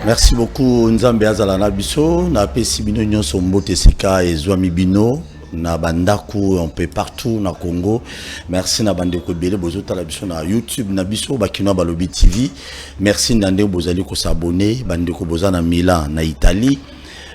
Merci beaucoup Nzambe Azalana Biso, na pesi bino nyonso mbote sika ezwami bino na bandaku un peu partout na Congo. Merci na bandeko belé bozota la biso na YouTube na biso bakino balobi TV. Merci ndande bozali ko s'abonner, bandeko bozana Milan na Italie.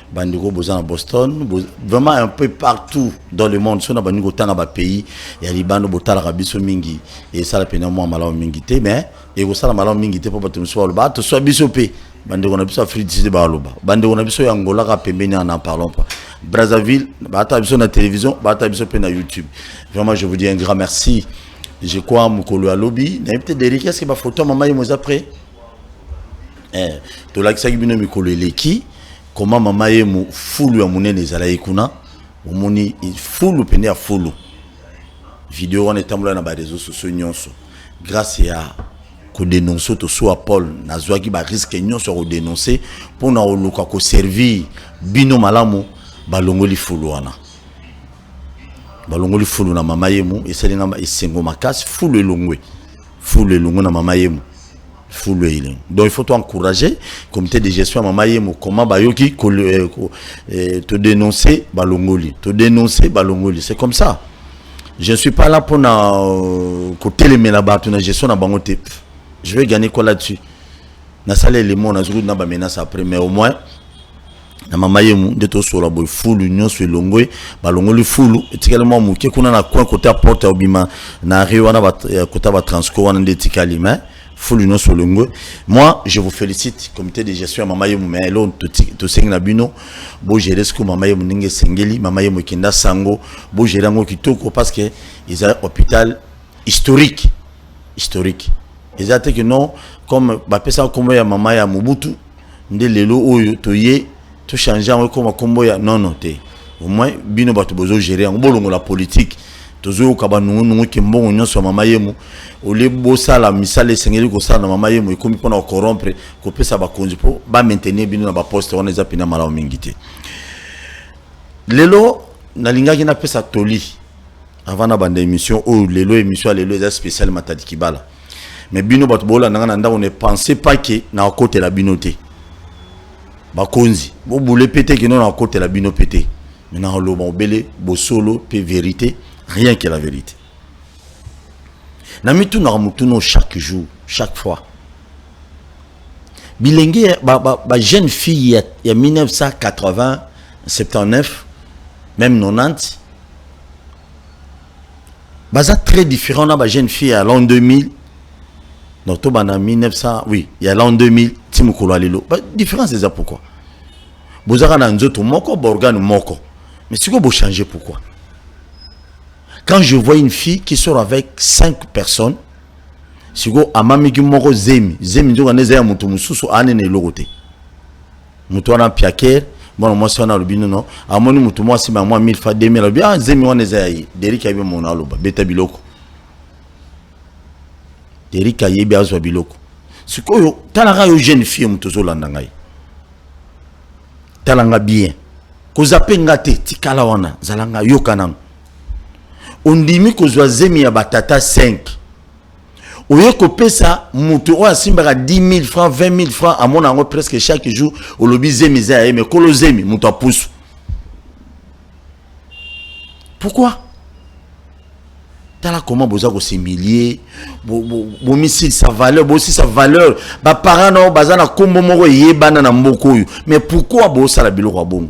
Bandeko bozana Boston, vraiment un peu partout dans le monde. Sona bandeko tana ba pays ya libano botala rabiso mingi et ça la pena moi malaw mingi te mais et ko sala malaw mingi te papa tumso ba to so biso pe bandeko na biso Afrique de baloba bandeko na biso ya Angola ka pembeni en parlant pas Brazzaville ba ta biso na télévision ba ta biso pe na YouTube. Vraiment je vous dis un grand merci. Je crois mukolo à lobby na peut-être des qu'est-ce que ba photo maman yemo après to la kisa bino mikolo eleki. Comment maman yemo fulu ya munene ezala ikuna omoni fulu pene ya fulu vidéo on etambola na ba réseaux sociaux nyonso grâce à ko dénoncer to so Paul nazwaki ba risque nyonso ko dénoncer pour na oluka ko servir bino malamu balongoli fulu wana balongoli fulu na mama yemo eselinga esengo makasi fulu elongwe na mama yemo fulu ile. Donc il faut encourager comité de gestion mama yemo comment bayoki te dénoncer balongoli c'est comme ça. Je ne suis pas là pour na côté les là-bas na gestion na bangote. Je vais gagner quoi là-dessus na salé les mots na zuru na ba menace après mais au moins na mama yemo de to so la boy fulu nyonso elongwe balongoli fulu etikalement muke kuna na coin côté porte obima na riwa na côté ba transco wana ndetikali mais moi je vous félicite comité de gestion mama yemo mais là to sengna bino bo gérer ce que mama yemo ninge sengeli mama yemo kinda sango bo gérer ngo kitoko parce que ils ont un hôpital historique ils ont que non comme ba pesa kombo ya mama ya Mobutu nde lelo oyo to ye to changer ngo comme kombo ya non te au moins bino ba to bozo gérer ngo bolongo la politique tozo kaba nungu kimbongo nyonso mama yemo ole bosa la misale sengeli ko sala mama yemo ikomi pona corrompre ko pesa ba konzi po ba maintenir bino na ba poste wana eza pina mala mingite lelo na lingaki na pesa toli avant na bande émission ou lelo émission lelo eza spécial Matadi Kibala mais bino bat bola na ndanga on ne pensait pas que na côté la binoté ba konzi bo boule pété que non na côté la bino pété maintenant lo bon belé bo solo pe vérité. Rien que la vérité. Namitu naramutuno chaque jour, chaque fois. Bilingue, ba jeune fille, il y a 1980, 79, même 90. Baza très différent na ba jeune fille à l'an 2000. Donc to bana 1900, oui, il y a l'an 2000, timukolo alelo. Ba différence c'est ça pourquoi? Bozara na nzoto moko, borgane moko. Mais c'est quoi vous changer pourquoi? Quand je vois une fille qui sort avec 5 personnes, si vous avez un zemi, vous avez un mususu anene logote. Mutuana un piaker, bon moi c'est un albino non. Amoni mutu moi si moi 1000 fois 2000 bien zemi on est ayi. Derrick a eu mon aloba, beta biloko. Derrick a eu bien zo biloko. Si quoi talanga yo jeune fille mutuzo landangai. Talanga bien. Kozape ngate tikala wana zalanga yokanang. On dit que je zemi ya batata 5. Oye ko pesa mutu o asimba 10 000 francs, 20 000 francs à mon ango presque chaque jour au lobby zemi za mais kolo zemi mutu pousse. Pourquoi? Tala comment boza ko s'humilier, bo misi sa valeur, bo aussi sa valeur. Ba parents no bazana kombo moko yebana na mboko yu. Mais pourquoi bo sala biloko bon?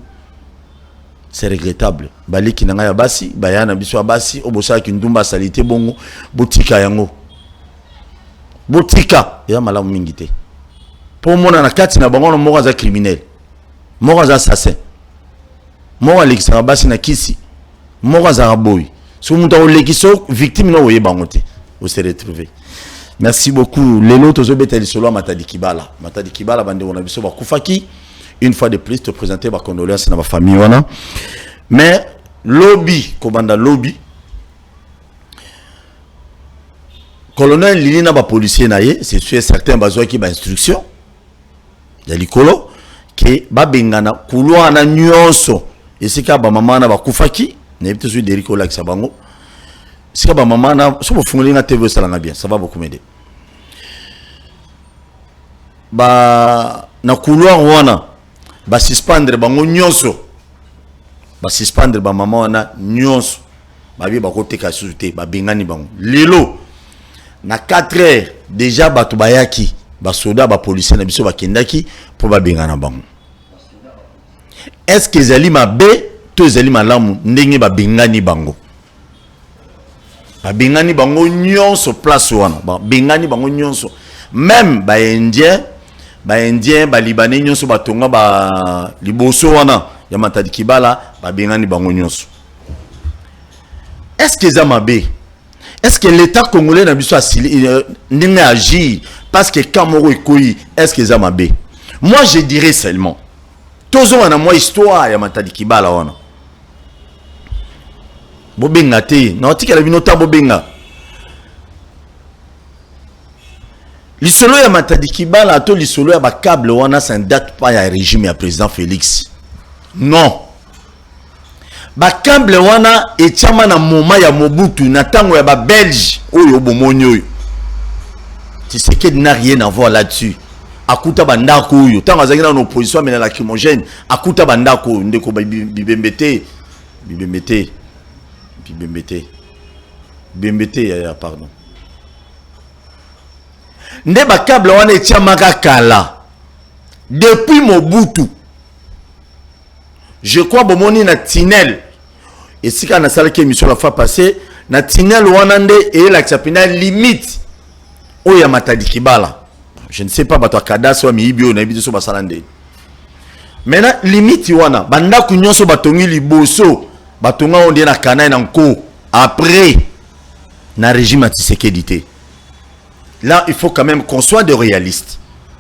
C'est regrettable. Bali kinanga ya basi, bayana biso basi, obosa ki ndumba salite bongo, botika yango. Botika ya malamu mingite. Pour mona na kati na bango moko za criminel. Moko za assassin. Moko alexandra basi na kisi. Moko za boy. So muta o lekiso victime no oye bangote. Vous se retrouver. Merci beaucoup. Lelo tozo beteli solo Matadi Kibala. Matadi Kibala bande on a biso ba kufaki. Une fois de plus te présenter ma condoléance à ma famille wana. Mais lobby commanda lobby colonel Lilina ba policier naie c'est sûr certain bazwa ki ba instruction ya likolo que babengana couloir na nyonso esika ba mama na bakufaki na ebite sur Derrick Olax bango esika ba mama na so bofungoli na TV salanga bien, ça va beaucoup m'aider. Ba na couloir wana ba suspendre bango nyonso, ba suspendre ba mama wana nyonso babi bakoteka société babengani bango lelo na 4 heures déjà batu bayaki ba soda ba policier na biso bakendaki pour babengana bango. Est-ce que ezali mabe to ezali malamu ndenge babengani bango? Babengani bango nyonso place wana babengani bango nyonso, même ba indien ba libanais nyonso batonga ba liboso wana ya Matadi Kibala babengani bango nyonso. Est-ce que ça mabe? Est-ce que l'État congolais n'a pas agi parce que Kamoro est couilli? Est-ce que ça mabe? Moi je dirais seulement tous on a moi histoire ya Matadi Kibala wana bobenga te na otika la binota bobenga lisolo ya Matadi Kibala to lisolo ya ba câble wana ça ne date pas ya régime ya président Félix. Non, ba câble wana etiama na moment ya Mobutu na tango ya ba Belge oyo bomonyo. Tu sais qu'il n'a rien à voir là-dessus. Akuta bandako oyo tango azaki na opposition mais na lacrymogène akuta bandako ndeko bibembete pardon. Nde ba câble wana etiama kala depuis Mobutu. Je crois bomoni na Tinel et si quand na salle qui émission la fois passée na Tinel wana nde et la xapina limite oya Matadi Kibala. Je ne sais pas bato kadas wa miibio na biso basalande. Maintenant limite wana banda kunyonso batongi liboso batonga on na kana na nko après na régime à Tshisekedi. Là il faut quand même qu'on soit de réalistes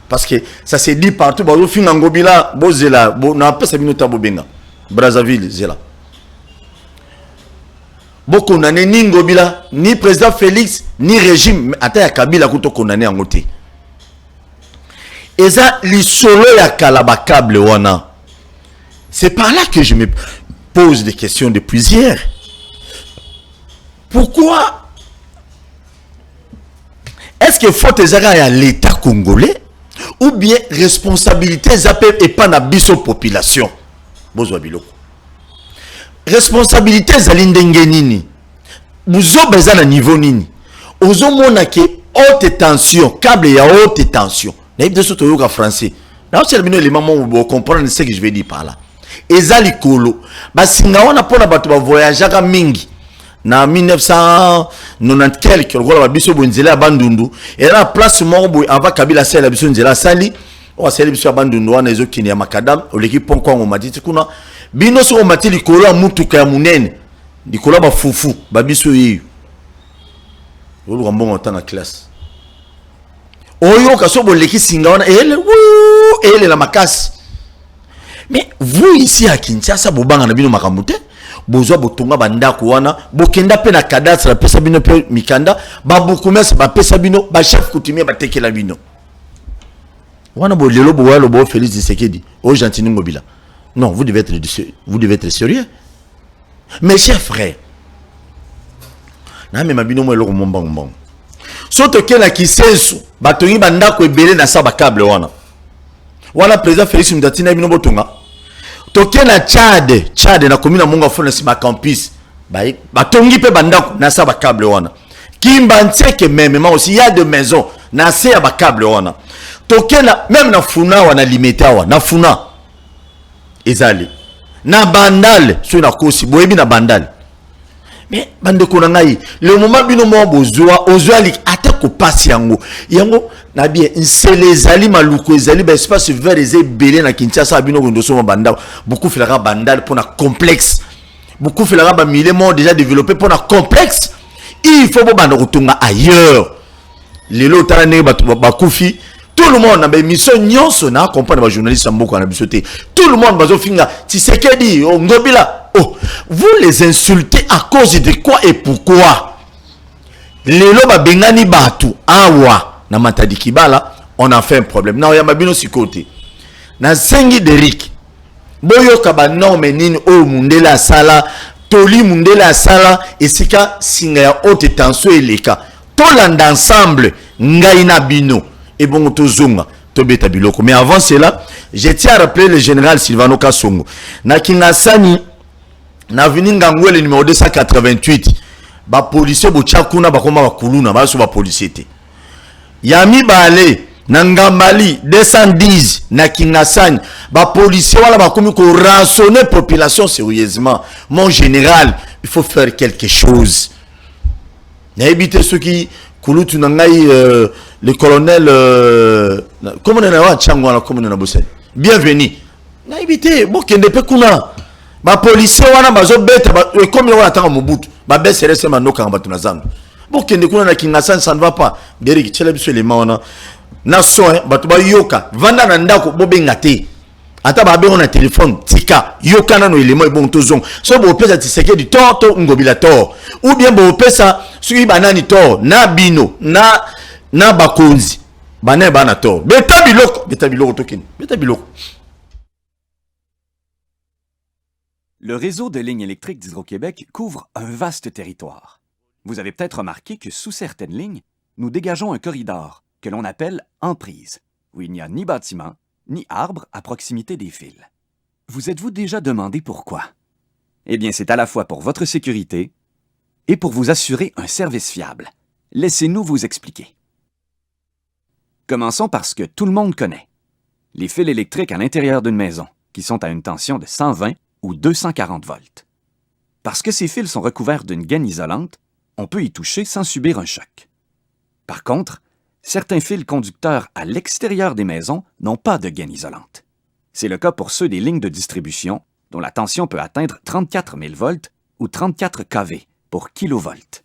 parce que ça se dit partout bazo finga ngobila bozela na pesa binota bobenga Brazzaville zela. Beaucoup condamné ni ngobila ni président Félix ni régime ata ya Kabila kuto condamné en côté. Et ça l'isolo ya kalaba câble wana. C'est par là que je me pose des questions depuis hier. Pourquoi est-ce que faut ezaka ya l'État congolais ou bien responsabilité zape et pas na biso population? Bozwa biloko. Responsabilité zali ndenge nini? Buzo beza na niveau nini? Ozo mona ke haute tension, câble ya haute tension. Na ibde soto yoka français. Na otsela bino les mamans vous comprendre ce que je vais dire par là. Ezali kolo. Basinga wana pona bato ba voyager mingi. Na 1990 quelque lokola ba biso bonzela bandundu et la place moko avant Kabila sala biso nzela sali o sala biso bandundu wana ezokini ya makadam oleki ponko ngo matiti kuna bino so matili likolo mutuka ya munene likolo ba fufu ba biso yi oluka mbongo tana classe oyo kaso boleki singa wana ele la makasi. Mais vous ici à Kinshasa bobanga na bino makamute bozwa botonga bandako wana bokenda pe na cadastre pesa bino pe mikanda ba bokomesa ba pesa bino ba chef coutumier ba tekela bino wana bo lelo bo walo bo Félix Tshisekedi o Gentini Ngobila. Non, vous devez être sérieux. Mes chers frères, na me mabino mo eloko mombang soto kela kisesu batongi bandako ebele na sa ba câble wana président Félix Mdatina bino botonga toke na Tchad na commune monga fona sima campus batongi pe bandako na sa ba câble wana Kimba Ntseke même aussi il y a de maisons na se ya ba câble wana toke na même na Funa wana limeta wana na Funa ezali na Bandal so na kosi boyebi na Bandal. Mais bande ko na ngai le moment bino mo bozwa ozwali ata ko passe yango na bien nsele ezali maluko ezali ba espace vert ezé belé na Kinshasa bino ko ndoso banda beaucoup felaka Bandal pour na complexe beaucoup felaka ba milemo déjà développé pour na complexe. Il faut banda kotunga ailleurs lelo tala ne ba kufi tout le monde na ba mission nyonso na accompagner ba journaliste mboko na bisoté tout le monde bazo finga Tshisekedi Ngobila. Oh, vous les insultez à cause de quoi et pourquoi? Lelo ba bengani batu awa na Matadi Kibala, on a fait un problème. Na ya mabino si côté na sengi Derrick boyoka ba norme nini o mundela asala toli mundela asala esika singa ya haute tension eleka tolanda ensemble ngai na bino et bon tozonga tobeta biloko. Mais avant cela, je tiens à rappeler le général Silvano Kasongo na Kingasani na vini Ngangwele numéro 288 ba policier bo tchakuna ba koma ba kuluna ba so ba policier te yami bale na Ngambali 210 na Kingasani ba policier wala ba komi ko rançonner population sérieusement. Mon général, il faut faire quelque chose. Na éviter ceux qui kulutu na ngai le colonel comment on a chango na comment on a bossé. Bienvenue. Na éviter bo kende pe kuna ba policier wana bazo beta comme on attend Mobutu ba bese rese manoka ngamba na zandu. Bo kende kuna na Kingasani ça ne va pas. Derrick tchela biso les maona na so bato ba yoka vanda na ndako bobenga te ata ba be on a téléphone tika yoka na no élément e bon tozong so bo pesa tiseke du torto ngobila tor ou bien bo pesa suki banani tor na bino na bakonzi bana bana tor beta biloko token beta biloko. Le réseau de lignes électriques d'Hydro-Québec couvre un vaste territoire. Vous avez peut-être remarqué que sous certaines lignes, nous dégageons un corridor que l'on appelle emprise, où il n'y a ni bâtiment, ni arbre à proximité des fils. Vous êtes-vous déjà demandé pourquoi? Eh bien, c'est à la fois pour votre sécurité et pour vous assurer un service fiable. Laissez-nous vous expliquer. Commençons par ce que tout le monde connaît. Les fils électriques à l'intérieur d'une maison, qui sont à une tension de 120 ou 240 volts. Parce que ces fils sont recouverts d'une gaine isolante, on peut y toucher sans subir un choc. Par contre, certains fils conducteurs à l'extérieur des maisons n'ont pas de gaine isolante. C'est le cas pour ceux des lignes de distribution, dont la tension peut atteindre 34 000 volts ou 34 kV pour kilovolts.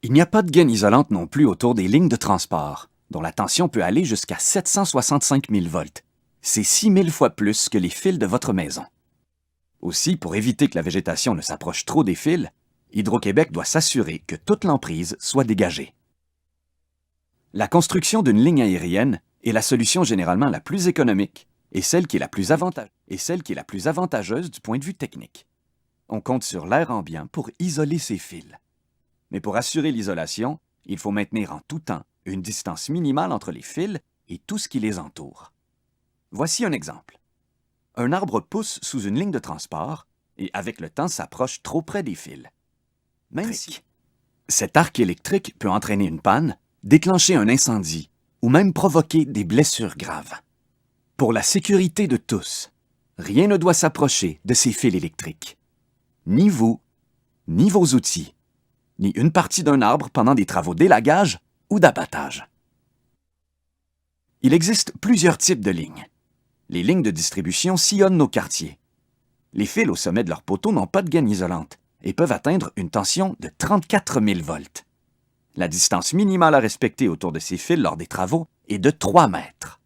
Il n'y a pas de gaine isolante non plus autour des lignes de transport, dont la tension peut aller jusqu'à 765 000 volts. C'est 6 000 fois plus que les fils de votre maison. Aussi, pour éviter que la végétation ne s'approche trop des fils, Hydro-Québec doit s'assurer que toute l'emprise soit dégagée. La construction d'une ligne aérienne est la solution généralement la plus économique et celle qui est la plus avantageuse du point de vue technique. On compte sur l'air ambiant pour isoler ces fils. Mais pour assurer l'isolation, il faut maintenir en tout temps une distance minimale entre les fils et tout ce qui les entoure. Voici un exemple. Un arbre pousse sous une ligne de transport et avec le temps s'approche trop près des fils. Même si cet arc électrique peut entraîner une panne, déclencher un incendie ou même provoquer des blessures graves. Pour la sécurité de tous, rien ne doit s'approcher de ces fils électriques. Ni vous, ni vos outils, ni une partie d'un arbre pendant des travaux d'élagage ou d'abattage. Il existe plusieurs types de lignes. Les lignes de distribution sillonnent nos quartiers. Les fils au sommet de leurs poteaux n'ont pas de gaine isolante et peuvent atteindre une tension de 34 000 volts. La distance minimale à respecter autour de ces fils lors des travaux est de 3 mètres.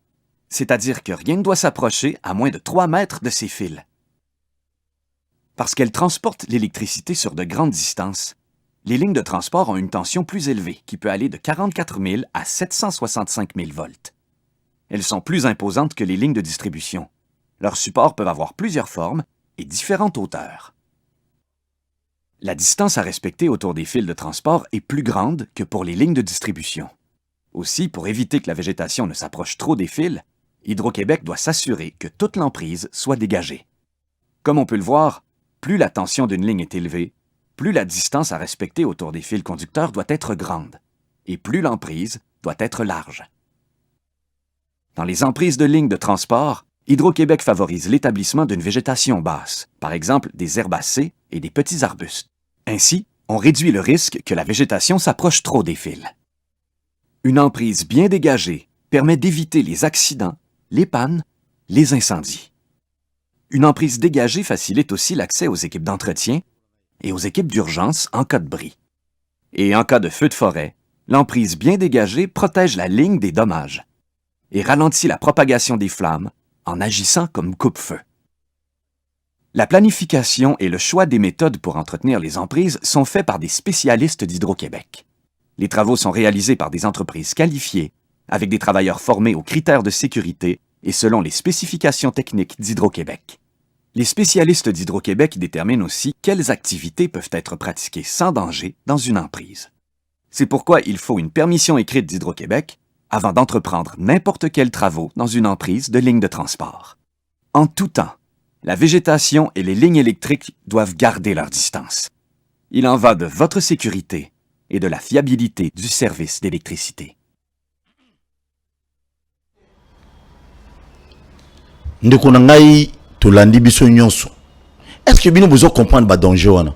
C'est-à-dire que rien ne doit s'approcher à moins de 3 mètres de ces fils. Parce qu'elles transportent l'électricité sur de grandes distances, les lignes de transport ont une tension plus élevée qui peut aller de 44 000 à 765 000 volts. Elles sont plus imposantes que les lignes de distribution. Leurs supports peuvent avoir plusieurs formes et différentes hauteurs. La distance à respecter autour des fils de transport est plus grande que pour les lignes de distribution. Aussi, pour éviter que la végétation ne s'approche trop des fils, Hydro-Québec doit s'assurer que toute l'emprise soit dégagée. Comme on peut le voir, plus la tension d'une ligne est élevée, plus la distance à respecter autour des fils conducteurs doit être grande, et plus l'emprise doit être large. Dans les emprises de lignes de transport, Hydro-Québec favorise l'établissement d'une végétation basse, par exemple des herbacées et des petits arbustes. Ainsi, on réduit le risque que la végétation s'approche trop des fils. Une emprise bien dégagée permet d'éviter les accidents, les pannes, les incendies. Une emprise dégagée facilite aussi l'accès aux équipes d'entretien et aux équipes d'urgence en cas de bris. Et en cas de feu de forêt, l'emprise bien dégagée protège la ligne des dommages et ralentit la propagation des flammes en agissant comme coupe-feu. La planification et le choix des méthodes pour entretenir les emprises sont faits par des spécialistes d'Hydro-Québec. Les travaux sont réalisés par des entreprises qualifiées, avec des travailleurs formés aux critères de sécurité et selon les spécifications techniques d'Hydro-Québec. Les spécialistes d'Hydro-Québec déterminent aussi quelles activités peuvent être pratiquées sans danger dans une emprise. C'est pourquoi il faut une permission écrite d'Hydro-Québec avant d'entreprendre n'importe quels travaux dans une emprise de ligne de transport. En tout temps, la végétation et les lignes électriques doivent garder leur distance. Il en va de votre sécurité et de la fiabilité du service d'électricité. Ndeko na ngai tolandi biso nyonso. Est-ce que bino besoin comprendre ba danger wana?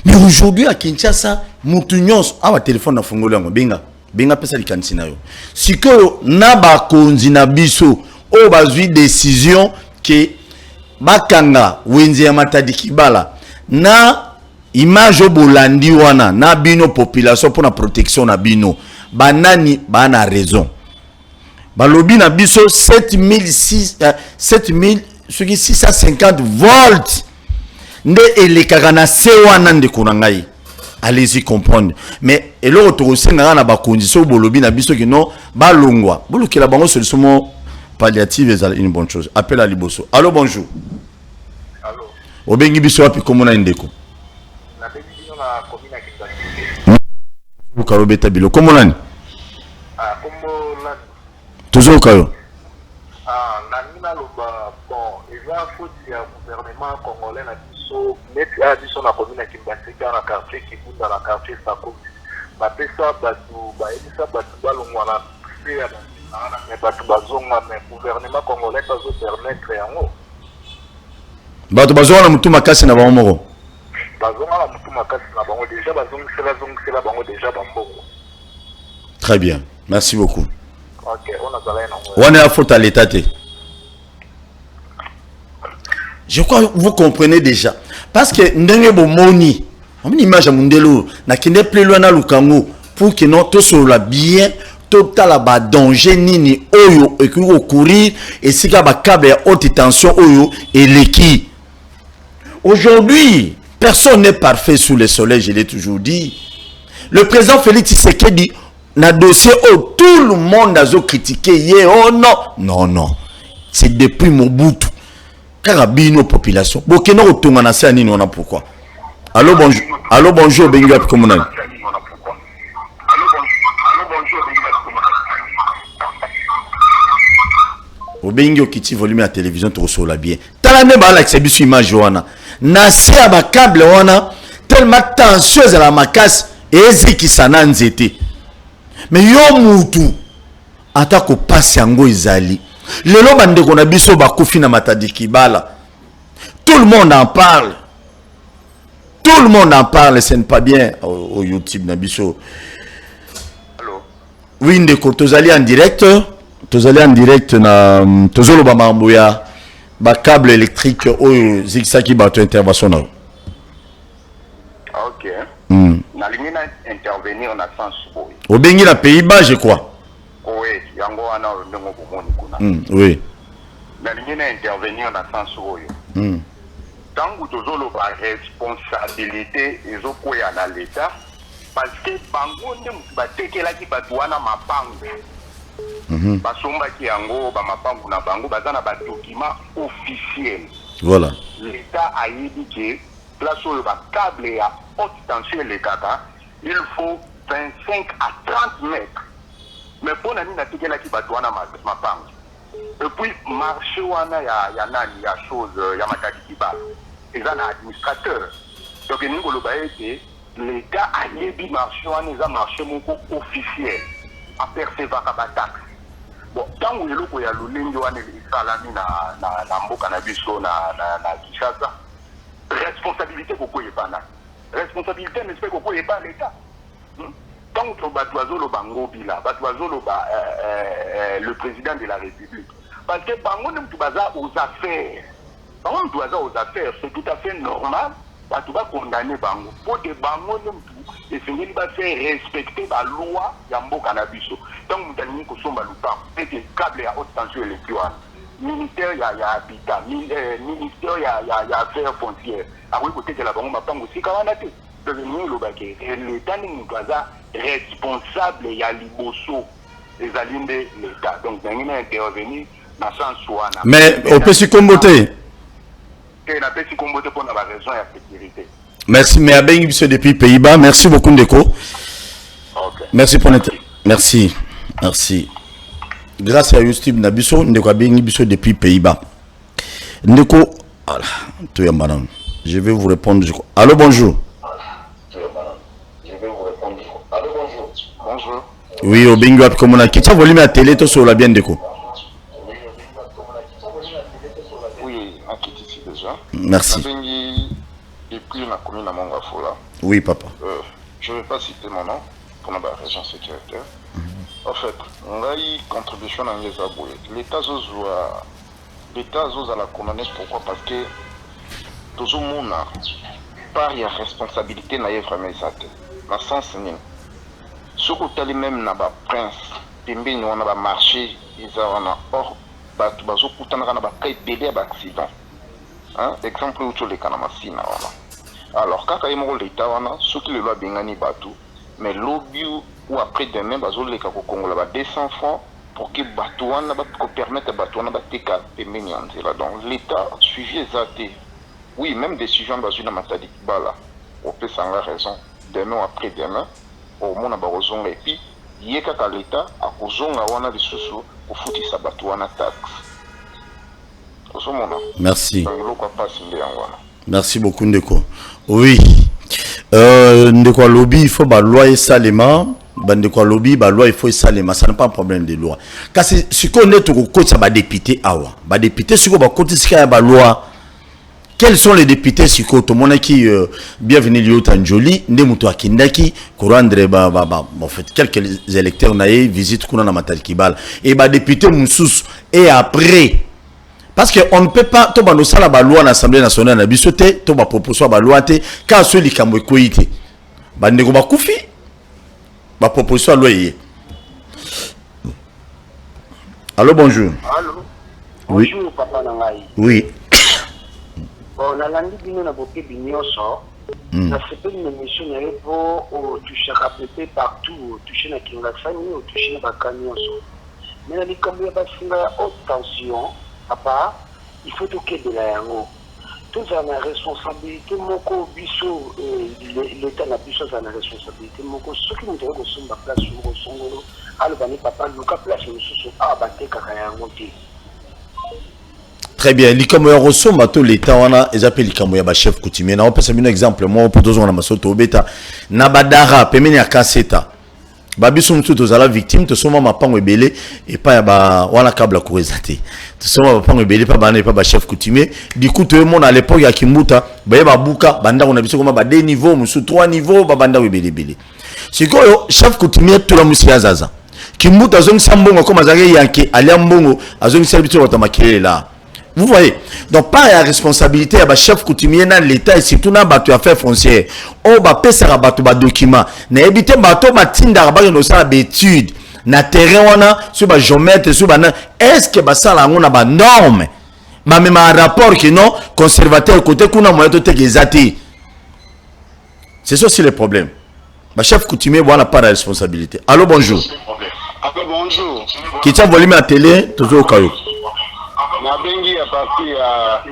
Mais aujourd'hui à Kinshasa, mutu nyonso awa téléphone na fongolo yango benga pesa likanisi na yo. Sikoyo na ba konzi na biso o bazwi décision que bakanga wenze ya Matadi Kibala na image bolandi wana na bino population pour la protection na bino banani bana raison. Balobi na biso 7650 volts nde elekaka na se wana ndeko na ngai. Allez-y comprendre. Mais eloko tokosenga na ba condition bolobi na biso ki non balongwa bolokela bango solution palliative est une bonne chose. Appel à Liboso. Allô, bonjour. Allô. Obengi biso wapi komona ndeko? Na bengi bino na commune ya Kinshasa. Ukarobeta bilo komona ni? Kombo la Toujours kayo. na nina loba bon, eza faute ya gouvernement congolais na biso, neti a biso na commune ya Kinshasa na quartier Kibunda na quartier Sako. Bapesa batu, baelisa batu balongwa na se ya mais batu bazonga mais gouvernement congolais bazo permettre yango. Batu bazonga na mutu makasi na bango moko. Bazonga na mutu makasi na bango déjà bazongisela bango déjà bambongo. Très bien. Merci beaucoup. OK, on a zala na ngo. On est à faute à l'état. Je crois que vous comprenez déjà. Parce que ndenge bomoni, on image à mundelo na kende plus loin na lukango pour que notre soit bien total ba danger nini oyo et que courir et si ba câble à haute tension oyo et l'équi. Aujourd'hui, personne n'est parfait sous le soleil, je l'ai toujours dit. Le président Félix Tshisekedi na dossier où tout le monde a critiqué, oh non, non. C'est depuis Mobutu. Carabino population. Bokeno otonga na sa nini on a pourquoi. Allô bonjour. Allô bonjour benga komona. Obengi okiti volume à télévision to so la bien. Tala ne ba la exhibition image wana. Na se ba câble wana tellement tension la makasi eziki sana nzete. Mais yo mutu atako passe yango izali. Lelo bandeko na biso bakufi na Matadi Kibala. Tout le monde en parle. Tout le monde en parle, ce n'est pas bien au YouTube na biso. Allô. Oui, ndeko tozali en direct. Tozali en direct na tozolo ba mambo ya ba câble électrique oyo zikisaki bato intervention na. OK. Na lingi na intervenir na sens boy. Obengi na Pays-Bas, je crois. Oui, yango wana ndongo bomoni kuna. Oui. Na lingi na intervenir na sens oyo. Tangu tozolo ba responsabilité ezokoya na l'État parce que bango nde batekelaki bato wana mapango. Basombaki yango ba mapango na bango baza na ba document officiel. Voilà. L'État a dit que place où le câble à haute tension les kaka, il faut 25 à 30 mètres. Mais pour la mine à ticket là qui va tourner ma pangue. Et puis marché wana ya nani ya chose ya Matadi Kibala. Ils ont un administrateur. Donc nous le baïté l'État a dit marché wana ils ont marché mon officiel à percevoir à taxe. Bon tant où le ko ya lulingi wana isalami na mboka na biso na Kinshasa. Responsabilité beaucoup est pas là. Responsabilité n'est pas beaucoup est pas l'État. Tant que Batoazolo Bango Bila, Batoazolo le président de la République. Parce que Bango ne baza aux affaires. Bango ne aux affaires, c'est tout à fait normal. Tu vas condamner Bango. Pour que Bango ne finisse pas faire respecter la loi Yambo Canabiso. Tant que nous avons somba lupa, et que câble à haute tension électorale. Ministère y a habitat, ministère y a affaires foncières. Ah oui, peut-être que la banque m'a pas aussi caranate. Devenir le baquet. L'État n'est pas responsable y a Liboso les alliés de l'État. Donc, nous avons intervenu na sens wana mais on peut se comboter que na pesi comboter pour la raison de sécurité. Merci, mais à Bengi Bisso depuis Pays-Bas. Merci beaucoup, Ndeko. Okay. Merci pour notre. Merci. Merci. Grâce à Justine Nabiso, Ndeko a Bengi Bisso depuis Pays-Bas. Ndeko, voilà, tout est madame. Je vais vous répondre. Allô, bonjour. Je vais vous répondre. Allô, bonjour. Bonjour. Oui, au Bengi Wap, comme on a quitté, volume à télé, tout sur la bien Ndeko. Oui, on quitte ici déjà. Merci. Depuis la commune à Mongafola. Oui, papa. Je ne vais pas citer mon nom pour la région sécuritaire. En fait, on a eu contribution dans les aboués. L'État a la condamné. Pourquoi? Parce que tout le monde par la responsabilité n'a vraiment ça. Dans le sens où ce que tu même na ba prince, pembe ni wana ba marché, ils ont or batu bazo kutana kana ba kai bébé ba accident. Hein, exemple où tu les kana masina wana. Alors quand il y a l'État wana, ce qui le loi bengani batu, mais lobby ou après demain bazo les kako Congo là 200 francs pour que batu wana ba permettre batu wana ba teka pembe ni anzela. Donc l'État suivi ezate. Oui, même décision bazo na matadi bala. On peut s'en avoir raison. Demain ou après demain, au monde a barozonga et puis yeka ka l'État a kozonga wana lisusu pour fouti sa batu wana taxe. Merci. Donc l'eau quoi passe wana. Merci beaucoup, Ndeko. Oui. Ndeko lobby, il faut la loi et salema. Ndeko lobby, la loi, il faut salema. Ça n'est pas un problème de loi. Car ce qu'on est au côté, ça va député. Va député, ce qu'on va côté, c'est qu'il y a la loi. Quels sont les députés si tout le monde qui bienvenue Lio Tanjoli, Nemuto Akindaki, Kourandre en fait quelques électeurs naïe visite Kourana Matal Kibal et député Moussous et après. Parce qu'on ne peut pas, tout le monde la loi à l'Assemblée nationale, na bisoté, tout le monde propose la loi, car ceux qui ont été, bandeko ba koufi, ba proposition loi. Allô, bonjour. Allô. Oui. Bonjour, papa Nangaï. Oui. Bon, la langue bino na boké binyoso. Na fait une émission pour toucher à peu partout, toucher na Kingasani, toucher na Bakanyoso. Mais la likambo ya basinga haute tension. Papa, il faut toquer de la yango. Tout ça a responsabilité. Moko biso, l'État n'a biso ça a responsabilité. Moko ceux qui nous devons sur la place sur le songolo, alobani papa, luka place sur le abate kaka yango te. Très bien. L'Ikamoya Rosso, mato l'État, on a, ils appellent l'Ikamoya ba chef coutumier. On peut un exemple. Moi, pour tous on a masoto beta. Nabadara, pemeni a kaseta. Babiso mtu tozala victime to soma mapango ebele et pas ya ba wana kabla kuezate to soma mapango ebele pas bana pas ba chef coutumier du coup tout le monde à l'époque ya Kimbuta ba ba buka banda on a biso comme ba 2 niveaux musu 3 niveaux ba banda ebele bele sikoyo chef coutumier to la musia zaza Kimbuta zong sambongo comme azake yanke ali mbongo azong serviteur otamakele là. Vous voyez, donc pas la responsabilité à chef coutumier dans l'État et surtout dans les affaires foncières. On va payer ça à document. Na éviter bateau matinda rabat nos ça d'études. Na terrain on a sur ba géomètre sur ba est-ce que ça là on a ba norme. Ma même un rapport que non conservateur côté kuna moyen de te exaté. C'est ça aussi le problème. Ba chef coutumier voilà pas la responsabilité. Allô bonjour. Allô bonjour. Qui tient volume à télé toujours au cas où. Na bengi ya parti ya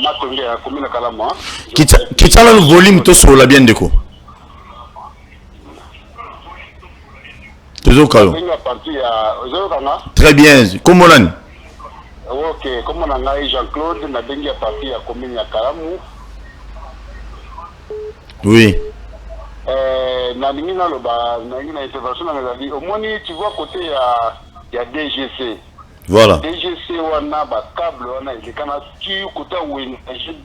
Matonge ya commune Kalama. Qui tient le volume tout sur la bien déco. Toujours au cas où. Très bien. Comment on a? Ok, comme on a Jean-Claude, na bengi ya parti ya commune ya Kalamu. Oui. Na ningina loba na ningina intervention na ngali au moins tu vois côté ya DGC. Voilà. DGC wana ba câble wana ilekana ki côté wen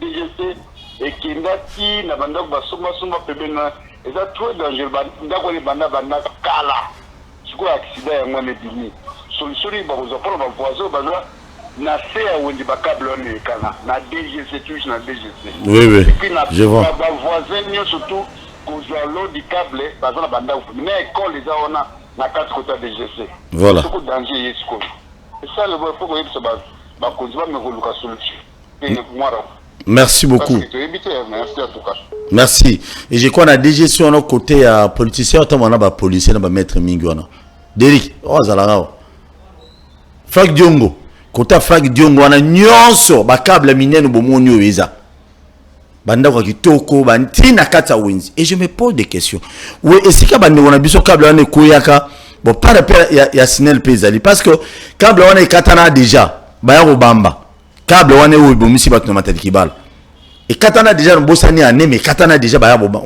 DGC et kindaki na banda ba soma pebena eza trop dangereux ndako ni banda kala. Siko accident ya ngone dini. Solution ba ko zapona ba voisin ba na fait wendi ba câble wana ilekana na DGC touche na DGC. Oui. Je vois. Ba voisin surtout l'eau du câble, bazana banda mais école les a na 4 côtés de GC. Voilà. C'est danger yesiko. Et ça le faut que ça ba konziba me koluka solution. Et moi merci beaucoup. Merci à tout cas. Merci. Et je crois qu'on a déjà sur notre côté à politicien, on a des policiers, on a des maîtres minguana. Derek, oh Zalarao. Frank Diongo. Côté Frank Diongo, on a nyonso, ba câble minen bo monyo eza. Banda kwa kitoko, banti na kata wins. Et je me pose des questions. Oui, et c'est quand on a biso câble on est koyaka. Bon, pas de père, il y a Sinel Pezali. Parce que câble on est katana déjà. Baya Obamba. Câble on est où bomisi batno matadi kibal. Et katana déjà no bosani ane mais katana déjà baya Obamba.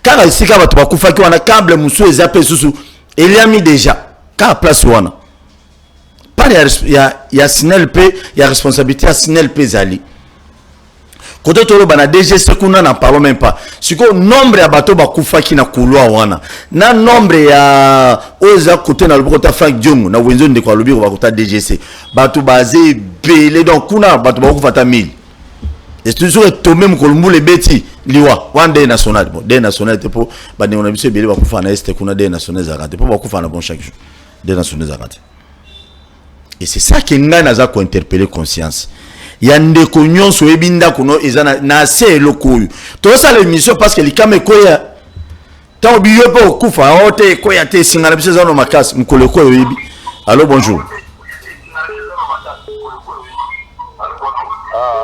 Car ici quand tu vas kufa ki on a câble musu ezapé susu. Il y a mis déjà. Car place wana. Pas il y a Sinel P, il y a responsabilité à Sinel Pezali. Côté tolo bana DG sekuna na parlons même pas. Siko nombre ya bato bakufa ki na kulwa wana. Na nombre ya oza côté na loboko ta Frank Diongo na wenzo ndeko lobi ko bakota DGC. Bato basé belé donc kuna bato bakufa ta 1000. Et toujours tomber mo kolumbu beti liwa one day national. Bon day national te po bani on a biso belé bakufa na este kuna day national zakate. Po bakufa na bon chaque jour. Day national zakate. Et c'est ça qui nga naza ko interpeller conscience. Yande konyon so ebinda kuno ezana na se lokoyu to ça l'émission parce que likame koya ta obiyo po kufa ote koya te singana biso zano makas mukole koyo yebi. Allô bonjour.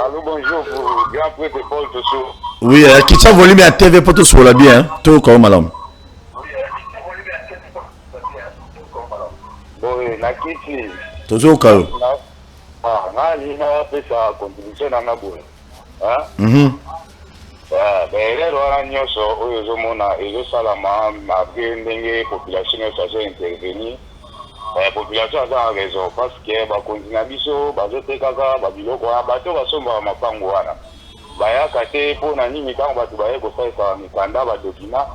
Allô bonjour grand prêtre Paul Tosso. Oui, qui tient volume à TV pour tout sur la bien tout comme madame. Bon na kiti Tozo kayo. Ngali na pesa contribution na boye. Lero wana nyonso oyo ezomona ezosalama mabe ndenge population nyonso intervenir. Population aza na raison parce que bakonzi na biso bazotekaka babiloko wana bato basombaka mapango wana. Bayaka te mpo na nini ntango bato baye kosalisa mikanda badokima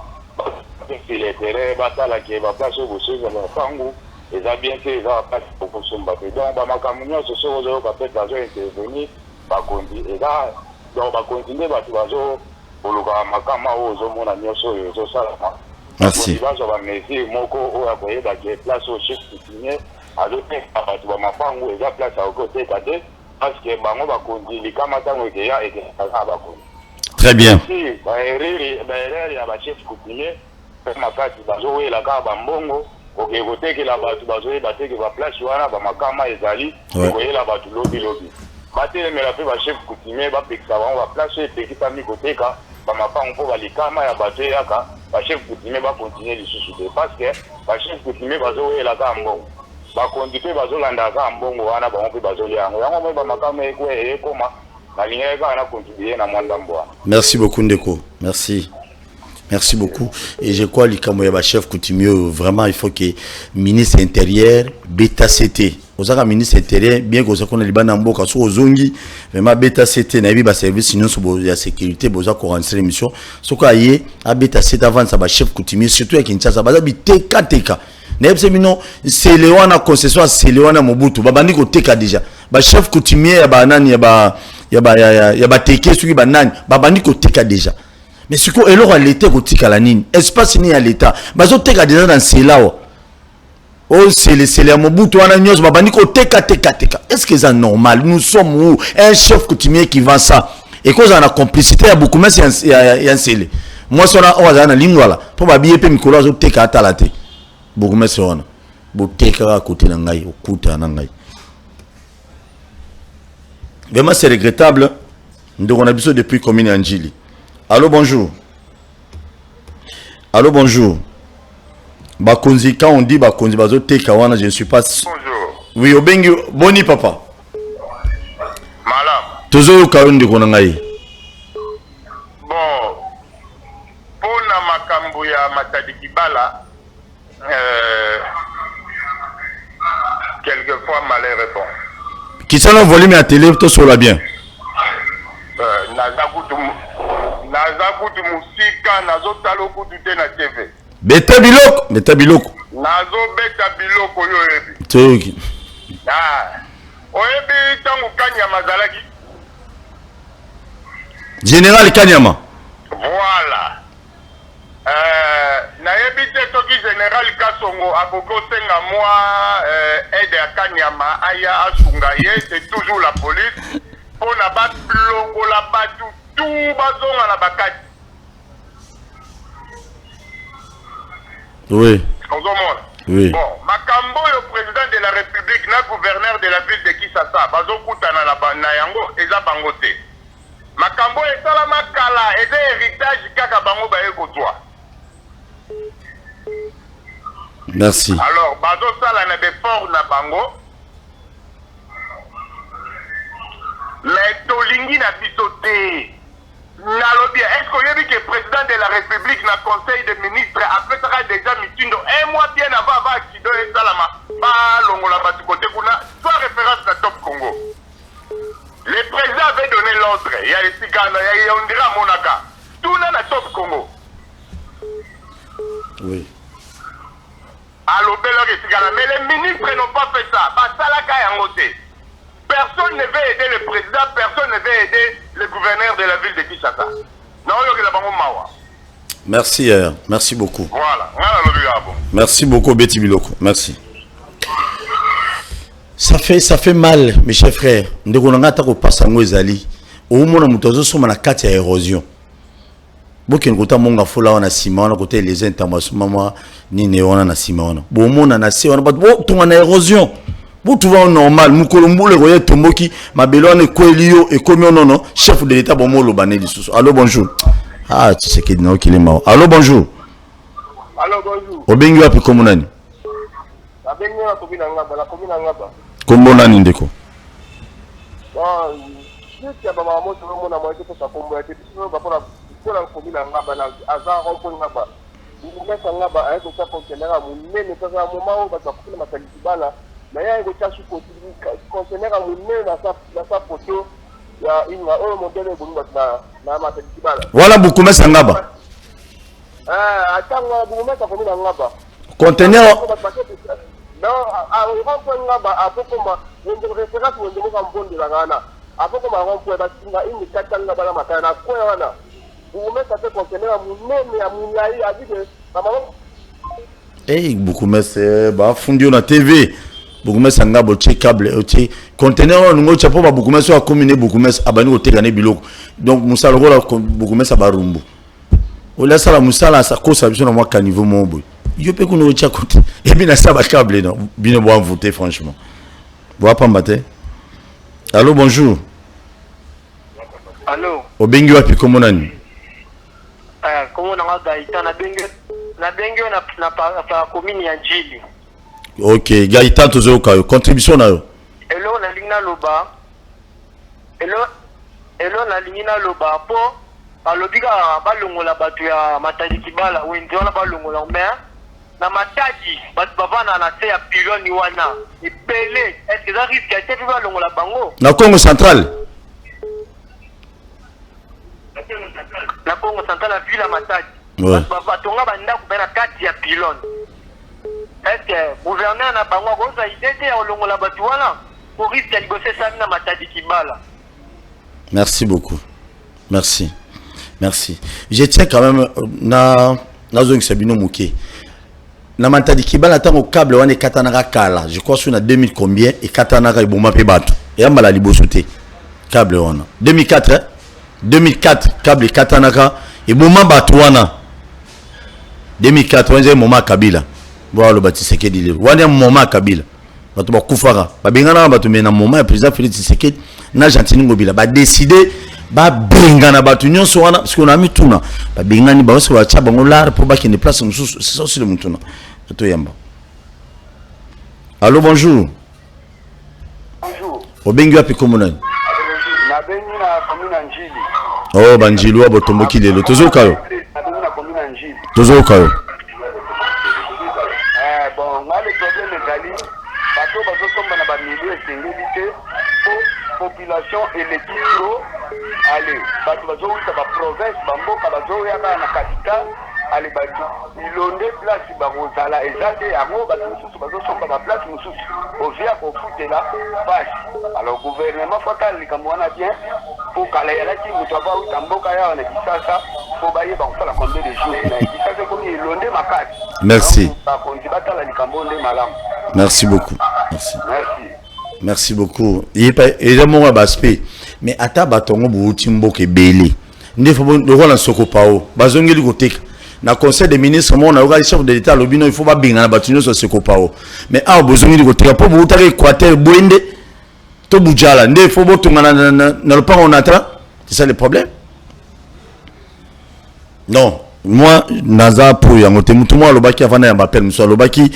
bafiletere batalaki baplace oyo bosoza mapango eza bien te eza bapasi kokosomba te donc bamakambo nyonso soki ozoyoka mpe bazo-intervenir bakonzi eza donc bakonzi nde bato bazokoluka makama oyo ozomona nyonso oyo ezosalama bakonzi bazwa bamesure moko oyo akoyebaki place oyo chef coutumier azoteka bato bamapango eza place akoteka te parce que bango bakonzi likama ntango ekeya ekekaka bakonzi. Très bien. baerere ya bachef coutumier mpe makasi bazowela kaka bambongo oke kotekela bato bazoyeba teke baplace wana bamakama ezali koyela bato lobi batelemela mpe bachef coutumier bapekisa bango baplace oyo epekisami koteka bamapango mpo balikama ya bato eyaka bachef coutumier bakontinue lisusu te parce que bachef coutumier bazoyela kaka mbongo bakonzi mpe bazolandaka mbongo wana bango mpe bazolia yango yango mpe bamakama ekoma nalingaki kaka na contribue na mwa ndambo wana. Merci beaucoup Ndeko. Merci. Merci beaucoup. Et je crois que chef coutumier, vraiment, il faut que le ministre intérieur, Beta CT, aux ministre intérieur, bien que vous ayez les Mboka, sur Ozongi, vraiment Beta CT, n'a pas service, sinon sur la sécurité, vous avez rentré l'émission. Ce qu'il y a, Beta CT avant, ça va chef coutumier, surtout avec Kinshasa, ça va être TK. N'est-ce c'est le wana concession, c'est le wana Mobutu, babandi ko TK déjà. Ba chef coutumier, ya ba nani, ya ba TK, celui ba nani, babandi ko TK déjà. Mais ce qu'on est là, l'état gothique à la nine, espace ni à l'état. Mais on teka déjà dans ces là. Oh, c'est les Mobutu, on a nios, babaniko teka. Est-ce que c'est normal? Nous sommes où? Un chef coutumier qui vend ça. Et quand on a complicité, il y a beaucoup de gens qui ont scellé. Moi, si on a une ligne là, pour m'habiller, puis Nicolas, on teka à talate. Beaucoup de gens qui ont teka à côté de l'angaï, au côté de l'angaï. Vraiment, c'est regrettable. Nous avons besoin depuis commune Anjili. Allô, bonjour. Allô, bonjour. Bakonzi, quand on dit Bakonzi, je ne suis pas... Bonjour. Oui, Obengi, boni papa. Malam. Toujours Karon de Konangaï. Bon, pour la makambo ya Matadi Kibala, quelquefois malais répond. Qui s'en a volé à télé, tout sur bien. Nazakutu musika nazotalo kutu te na TV. Beta biloko. Nazo beta biloko yo yebi. Toki. Oyebi tangu Kanyama zalaki. Général Kanyama. Voilà. Nayebi te toki Général Kasongo akokosenga moi aide ya Kanyama aya asunga ye, c'est toujours la police. Pour na ba bloko la batu tout bazonga na bakati. Oui. Oui. Bon, Makambo, le président de la République, na gouverneur de la ville de Kisasa, bazo kutana na yango, eza bangote. Makambo esala makala, eza héritage kaka bango baye kotwa. Merci. Alors, bazo sala na befort na bango. Mais tolingi na bisote. Nalobi, est-ce qu'on a dit que le président de la République, dans le conseil des ministres, après ça, déjà mitindo, un mois bien avant, accident et salama, pas l'ongola batu côté kuna, soit référence à Top Congo. Le président avait donné l'ordre, il y a les cigales, il y a on dirait à Monaca, tout là dans Top Congo. Oui. Alors, les cigales, mais les ministres n'ont pas fait ça, bah ça là, quand il y a personne ne veut aider le président, personne ne veut aider le gouverneur de la ville de Kinshasa. Non, il y a mawa. Merci, merci beaucoup. Voilà, merci beaucoup, Betty Biloko. Merci. Ça fait mal, mes chers frères. Nous avons passé à Ngozali. Au moment où nous sommes na carte érosion. Beaucoup de gens monga fola on a ciment, on a côté les internationaux, ni néon on a ciment. Bon, on a nasi, on a pas tout en érosion. Vous trouvez normal, Moukolombo le royaume Tomoki, ma belone Koelio et comme non, chef de l'État bon le bané du sous. Allô bonjour. Ah, tu sais qu'il est mort. Allô bonjour. Allô bonjour. Obengi wapi komunani? Obengi wapi komina ngaba, la komina ngaba. Kombo nani ndeko? Ah, je sais pas maman tu veux mon amour que ça kombo été tu veux pas pour la komina ngaba na azar on ngaba. Vous mettez ngaba avec ça conteneur à mon mais c'est un moment où va faire ma talibala. Mais il y a des cas sur conteneur à mon nez dans sa photo. Il y a une modèle de la matériel. Voilà beaucoup mais ça ngaba. Attends, vous mettez comme une ngaba. Conteneur. Non, à rond-point ngaba, à peu comme une référence où on demande un bon de la Ghana. À peu comme un rond-point, une cata ngaba la matana. Vous mettez ça fait conteneur à mon nez, mais à mon yaï, a dit que maman. Eh, beaucoup mais c'est bah fondu na TV. Beaucoup mais sanga boche câble oche conteneur ngo chapo ba beaucoup mais so combiné beaucoup mais abani ko tegane biloko donc musala ko la beaucoup mais ça ba rumbu o la sala musala sa ko sa biso na moi caniveau mon boy yo pe ko no cha côté et bien na ça ba câble non bien bon voter franchement bois pas matin. Allô bonjour. Allô obengi wapi komonani? Comment on a Gaïta na bengue na commune ya Njili. Ok, Gaïta tozo ka contribution na yo. Elo na lingna loba. Elo na lingna loba po balobika balongola batu ya Matadi Kibala wenzo na balongola mer na Matadi batu bavana na se ya piloni wana. Ipele est-ce que ça risque à te balongola bango? Na Congo central. Na Congo central la ville à Matadi. Ouais. Batonga banda kubena kati ya piloni. Est-ce que le gouverneur n'a pas idée de longola batuana pour risque de négocier ça na Matadi Kibala? Merci beaucoup. Merci. Merci. Je tiens quand même na zone Sabino Mouké. Na Matadi Kibala tant au câble on est katanaka kala. Je crois sur na 2000 combien et katanaka et bomba pe bato. Et amala libosoté. Câble on. 2004 hein? 2004 câble katanaka et bomba batuana. 2004 on est moment Kabila. Voilà le Tshisekedi le wana moment Kabila bato ba kufara ba bengana bato mena moment président Félix Tshisekedi na Gentini Ngobila ba décider ba bengana bato nyonso wana parce qu'on a mis tout na ba bengani ba so ba cha bango lar pour ba kene place mususu c'est ça aussi le mutuna to yamba. Allô bonjour. Bonjour. Obengi wapi komonani? Na bengi na commune Njili. Oh banjili wa botomboki lelo tozoka yo. Na bengi na commune Njili. Tozoka yo. Bon, là le problème est d'aller bateau tomber dans le milieu sécurité pour population et les titres allez bateau ça va province bamboka bateau ya na capitale allez bateau ilonde place barozala ezate yango bateau mususu bateau somba ba place mususu ovia ko fute là basi alors gouvernement fatal likamwana bien pour kala ya laki mutaba utamboka ya na kisasa pour bailler ba la combien de jours na kisasa comme ilonde makati. Merci. Merci beaucoup. Merci. Merci. Merci beaucoup. Il est mon aspect. Mais à ta bâton, vous timbo que belé. Ne faut pas le rôle en soko pao. Bazongeli côté. na conseil des ministres mon na chef de l'état lobino il faut pas binga na batunyo so sekopao mais a besoin de côté pour vous tare Équateur boende to bujala nde faut botunga na le pas on attend c'est ça le problème non moi naza pour yango te mutu moi lobaki avant na m'appelle monsieur lobaki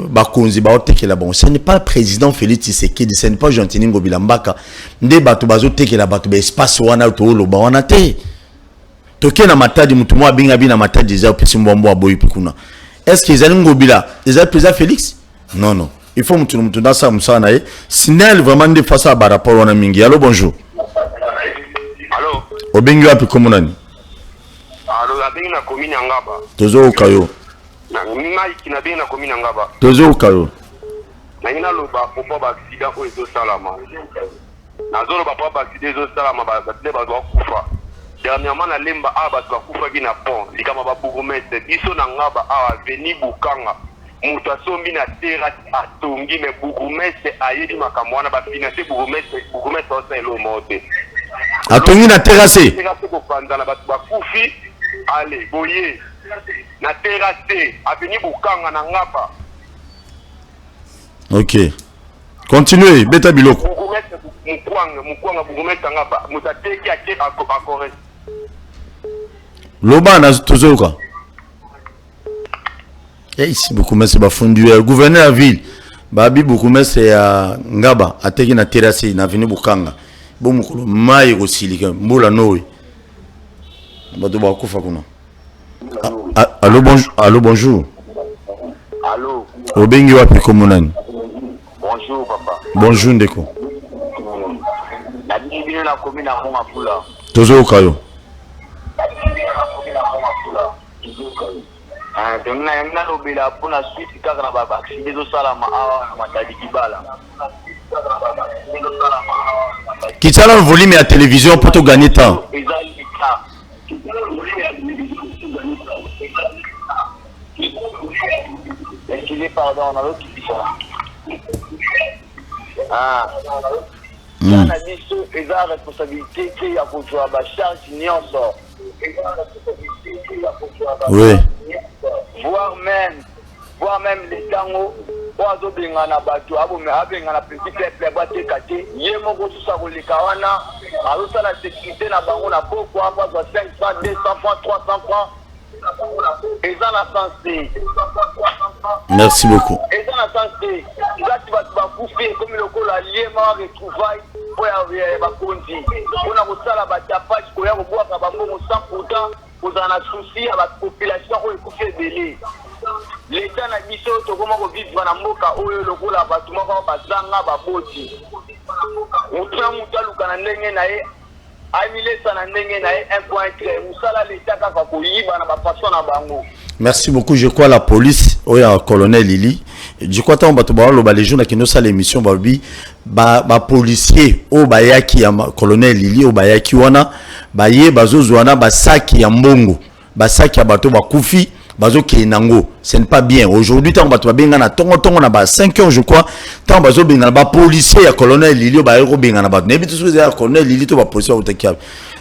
bakonzi ba otekela bon ce n'est pas le président Félix Tshisekedi ce n'est pas Jean-Tini Ngobila Mbaka nde bato bazo tekela bato ba espace wana to loba wana te toke na matadi mutu moi binga bina matadi za pesi mbombo aboyi pikuna est-ce que ezali Ngobila ezali président Félix non il faut mutu dans ça musana signal vraiment de face à par rapport wana mingi. Allô bonjour. Allô obengi wapi komunani Allô abengi na commune Ngaba tozo kayo na ngai kina bengi na commune Ngaba tozo kayo na ina loba popo ba accident ko ezo salama na zolo ba popo ba accident ezo salama ba ba doit kufa dernièrement na lemba aba ba kufa bi na pont likama ba bourgmestre biso na Ngaba a veni bukanga mutu asombi na terrasse atongi me bourgmestre ayedi makambo wana ba financer bourgmestre osa elo mote atongi na terrasse ko panzana ba kufi ale boye na terrasse aveni bukanga na Ngaba. Ok. Continuez, beta biloko. Loba na tozoka. Ici beaucoup mais c'est ba fondu gouverneur la ville. Babi beaucoup mais c'est ya Ngaba ateki na terrasse na venu bukanga. Bo mukolo mai ko silika mbola noy. Bato ba kufa kuna. Allô bonjour, allô bonjour. Allô. Obengi wapi komunani? Bonjour papa. Bonjour ndeko. Na bibino na commune na Mongafula. Tozo kayo. Donc na lobela pona suite kaka na ba accident zo salama awa matadi kibala. Kitala le volume à télévision pour te gagner temps. Pardon, on a l'autre qui dit ça. Ah. On a dit que les responsabilités qu'il y a pour toi, la charge n'y en sort. Oui. Voire même les tangos, oiseaux bengana bateau, abengana petit peuple bateau kate, yemoko tout ça les kawana, alors ça la sécurité na bango na pourquoi pas 500, 200 francs, 300 francs. Et ça la santé. Merci beaucoup. Et ça la santé. Là tu vas bouffer comme le col allié m'a retrouvaille pour y bakonzi. On a reçu la batapage pour y avoir ka bango sans pourtant vous en a souci à la population où écouter belé. L'état na biso to comment vivre na mboka oyo lokola batu moko bazanga baboti. Mutra mutalu kana ndenge na ye merci beaucoup. Je crois la police, colonel Lili. Je crois que les gens qui nous saluent l'émission, policier, bayaki colonel Lili, bayaki wana, baye bazo zwana basaki ya mbongo, basaki ya bato bakufi. Bazo kenango, ce n'est pas bien. Aujourd'hui, tant que tu na tongo na ba 5 heures je crois, tant bazo benga ba policier ya colonel Lili ba ero benga na ba. Nebi tout ce ya colonel Lili to ba policier au takia.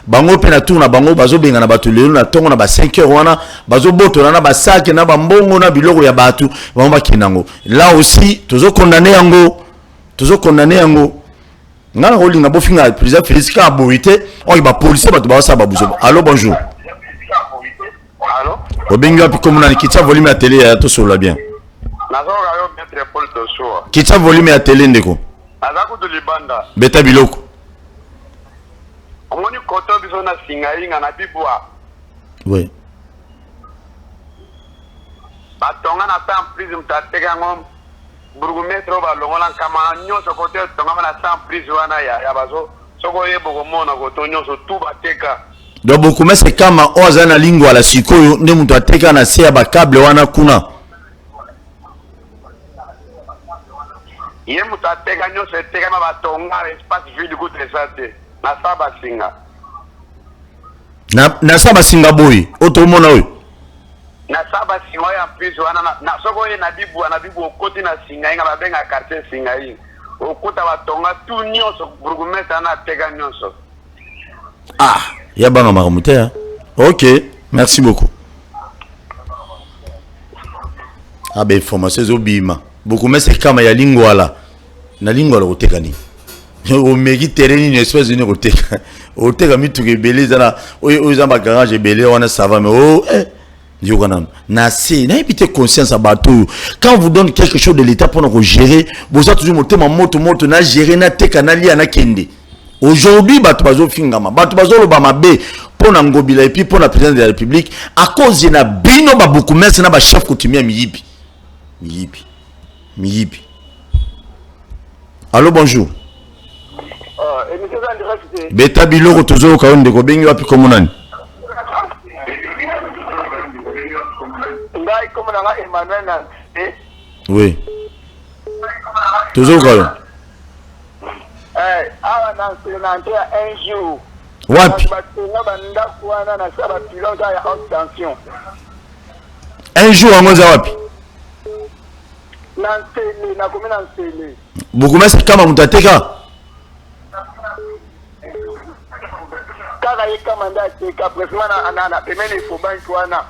Bango pe na tourna bango bazo benga na ba to lelo na tongo na ba 5 heures wana, bazo boto na ba saki na ba mbongo na biloko ya batu, ba kenango. Là aussi, tozo condamner yango. Tozo condamner yango. Ngana holding na bo finga président Félix ka boité, on ba policier ba to ba sa ba buzo. Allô bonjour. Allô? Obengi wapi komunani kitsa volume ya télé ya to sola bien. Nazo rayo maître Paul Dosoa. Kitsa volume ya télé ndeko. Azako de libanda. Beta biloko. Omoni koto biso na singainga na bibwa. Oui. Batonga na ta prise mtateka ngom. Burgumetro ba longola kama nyoso kote tonga na ta prise wana ya bazo. Soko yebo komona koto nyoso tu bateka. Donc beaucoup mais c'est comme ozana lingua la sikoyo ne mutu ateka na se ya ba câble wana kuna. Ye mutu ateka nyoso eteka na batonga espace vide ko tresate na saba singa. Na saba singa boy otomona oyo. Na saba singa ya prise wana na soko ye na bibu okoti na singa inga babenga quartier singa inga. Okuta batonga tu nyoso burgumestre na ateka nyoso. Ah, ya banga makamute. OK, merci beaucoup. Ah ben information ezobima. Beaucoup mais c'est kama ya lingwala. Na lingwala oteka ni. O meki terrain une espèce de oteka. Oteka mituke belé zana o zamba garage belé on ça va mais oh na c'est na éviter conscience à bateau. Quand on vous donne quelque chose de l'état pour nous gérer, vous avez toujours monté ma moto na gérer na teka na lia na kende. Aujourd'hui bato bazo fingama, bato bazo loba mabe pour na ngobila et puis pour la présidence de la République à cause de na bino ba beaucoup merci na ba chef coutumier miyibi. Miyibi. Allô, bonjour. Beta biloko tozo ka onde ko bengi wapi komunani? Ngai comme na Emmanuel na. Oui. Tozo ka. Awa na senante ya un jour. Wapi? Na banda kuana na saba pilote ya haute tension. Un jour angoza wapi? Nansele na komina Nansele. Bukumesi kama mutateka? Kaka ye kama nda teka presma na pemene fobank wana.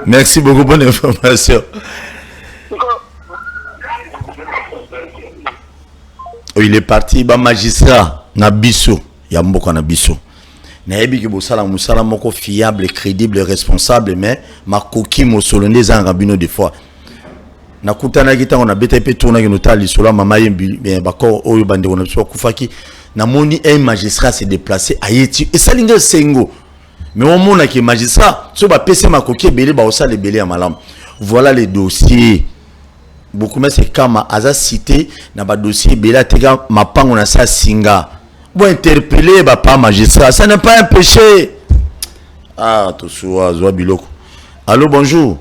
Merci beaucoup, bonne information. Oh, il est parti, ba magistrat na biso, ya mboko na biso. Na yebi ki bosala musala moko fiable, crédible, responsable, mais ma koki mo solonde za ngabino des fois. Na kutana kita on a beta pe tourna ki notali solo mama yembi bako oyo bande on a biso kufaki na moni un magistrat s'est déplacé à Yeti et ça linga sengo. Mais on mona ki magistrat so ba pese ma koki belé ba osala belé ya malam. Voilà les dossiers. Beaucoup mais c'est kama aza cité na ba dossier belé tega mapango na sa singa. Bon interpeller ba pas magistrat, ça n'est pas un péché. Ah to soa zo biloko. Allô, bonjour.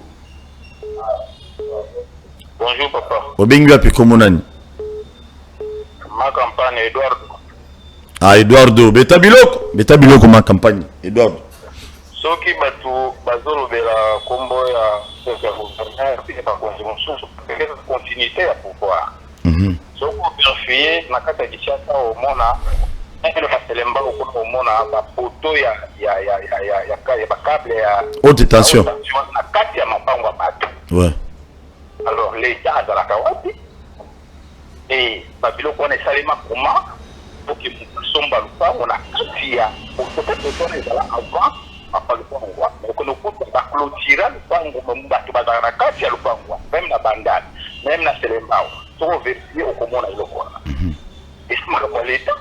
Bonjour papa. Obengi api komonani? Ma campagne Eduardo. Ah Eduardo, beta biloko ma campagne Eduardo. Soki batu bazolo bela kombo ya gouvernement et par conjonction continuité à pouvoir. Soko vérifier na kata kishaka au mona le faselemba au mona ba poto ya câble ya haute tension na kati ya mapango bato. Ouais. Alors l'État a la kawati et babilo connaît salima comment pour que somba lupa on a katia pour peut-être qu'on est là avant après le point on connaît pas clôturer le pango mbatu bazana katia le pango même na bandade même na selemba to vérifier au comment on a le quoi et ce maka l'État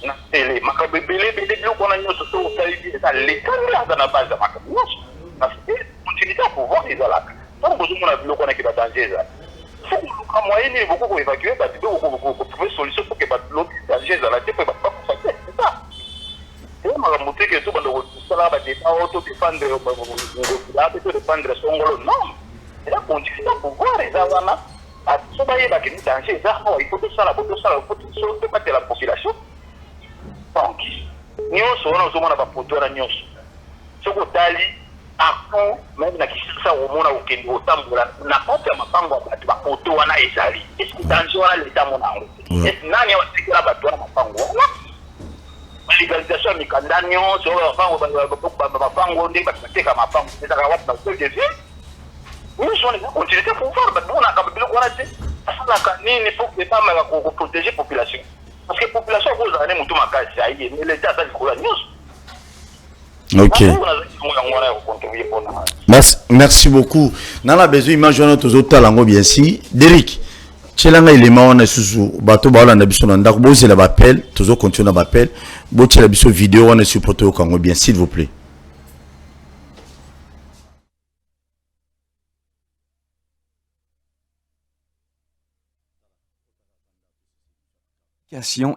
na télé maka bebele bilo qu'on a nyoso to salibi ça l'État là dans la base de maka parce que continuité à pouvoir les là. Donc, vous avez vu qu'on a qui va danger là. Il faut qu'en moyenne, beaucoup pour évacuer, pour trouver une solution pour que l'autre danger là, tu peux pas faire ça. C'est ça. Et on m'a montré que tout le monde là, auto-défendre, défendre son rôle. Non. Et là, on dit que ça pour voir les avants. À ce moment-là, il y a danger. Il faut tout ça, il faut tout ça, pas de la population. Donc, nous sommes pas pour toi, nous sommes ako même na kisisa omona ukende otambola na kati ya mapango bato ba poto wana ezali est-ce que danger wana leta mona ngo est nani watikela bato wana mapango wana legalisation ya mikanda nyonso mapango nde bateka mapango ezaka wapi na hôtel de ville nous sommes les continuité pour voir bato wana kabilo wana te asalaka nini pour que pas mal ko protéger population parce que population cause ane mutu makasi ayi mais l'état ça likola nyonso. Ok. Merci beaucoup. Dans la besoin image tous autres lango bien si Derrick Tchelanga élément on est sous bateau baola na biso na ndako boze la appel toujours continuer na appel bo tchela biso vidéo on est supporté au Congo bien s'il vous plaît.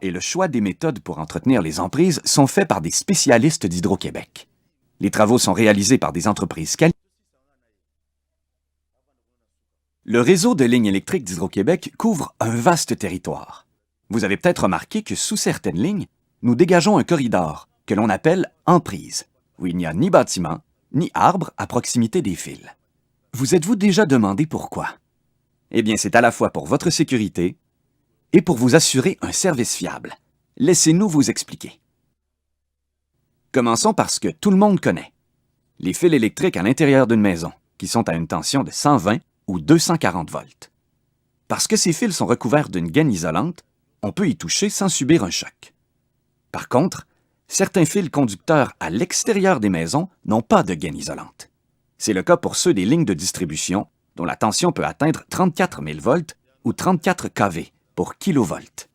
Et le choix des méthodes pour entretenir les emprises sont faits par des spécialistes d'Hydro-Québec. Les travaux sont réalisés par des entreprises qualifiées. Le réseau de lignes électriques d'Hydro-Québec couvre un vaste territoire. Vous avez peut-être remarqué que sous certaines lignes, nous dégageons un corridor que l'on appelle emprise, où il n'y a ni bâtiment, ni arbre à proximité des fils. Vous êtes-vous déjà demandé pourquoi? Eh bien, c'est à la fois pour votre sécurité et pour vous assurer un service fiable. Laissez-nous vous expliquer. Commençons par ce que tout le monde connaît. Les fils électriques à l'intérieur d'une maison. qui sont à une tension de 120 ou 240 volts. Parce que ces fils sont recouverts d'une gaine isolante, on peut y toucher sans subir un choc. Par contre, certains fils conducteurs à l'extérieur des maisons n'ont pas de gaine isolante. C'est le cas pour ceux des lignes de distribution dont la tension peut atteindre 34 000 volts ou 34 kV pour kilovolts.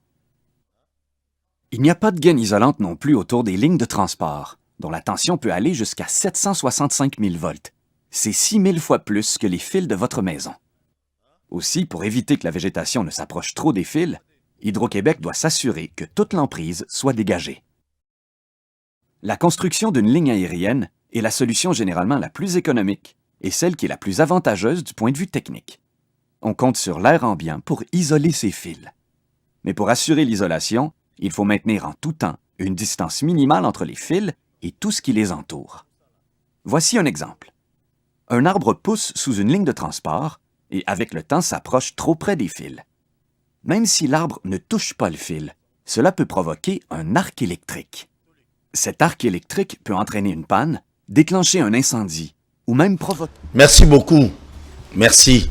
Il n'y a pas de gaine isolante non plus autour des lignes de transport, dont la tension peut aller jusqu'à 765 000 volts. C'est 6 000 fois plus que les fils de votre maison. Aussi, pour éviter que la végétation ne s'approche trop des fils, Hydro-Québec doit s'assurer que toute l'emprise soit dégagée. La construction d'une ligne aérienne est la solution généralement la plus économique et celle qui est la plus avantageuse du point de vue technique. On compte sur l'air ambiant pour isoler ces fils. Mais pour assurer l'isolation, il faut maintenir en tout temps une distance minimale entre les fils et tout ce qui les entoure. Voici un exemple. Un arbre pousse sous une ligne de transport et avec le temps s'approche trop près des fils. Même si l'arbre ne touche pas le fil, cela peut provoquer un arc électrique. Cet arc électrique peut entraîner une panne, déclencher un incendie ou même provoquer... Merci beaucoup. Merci.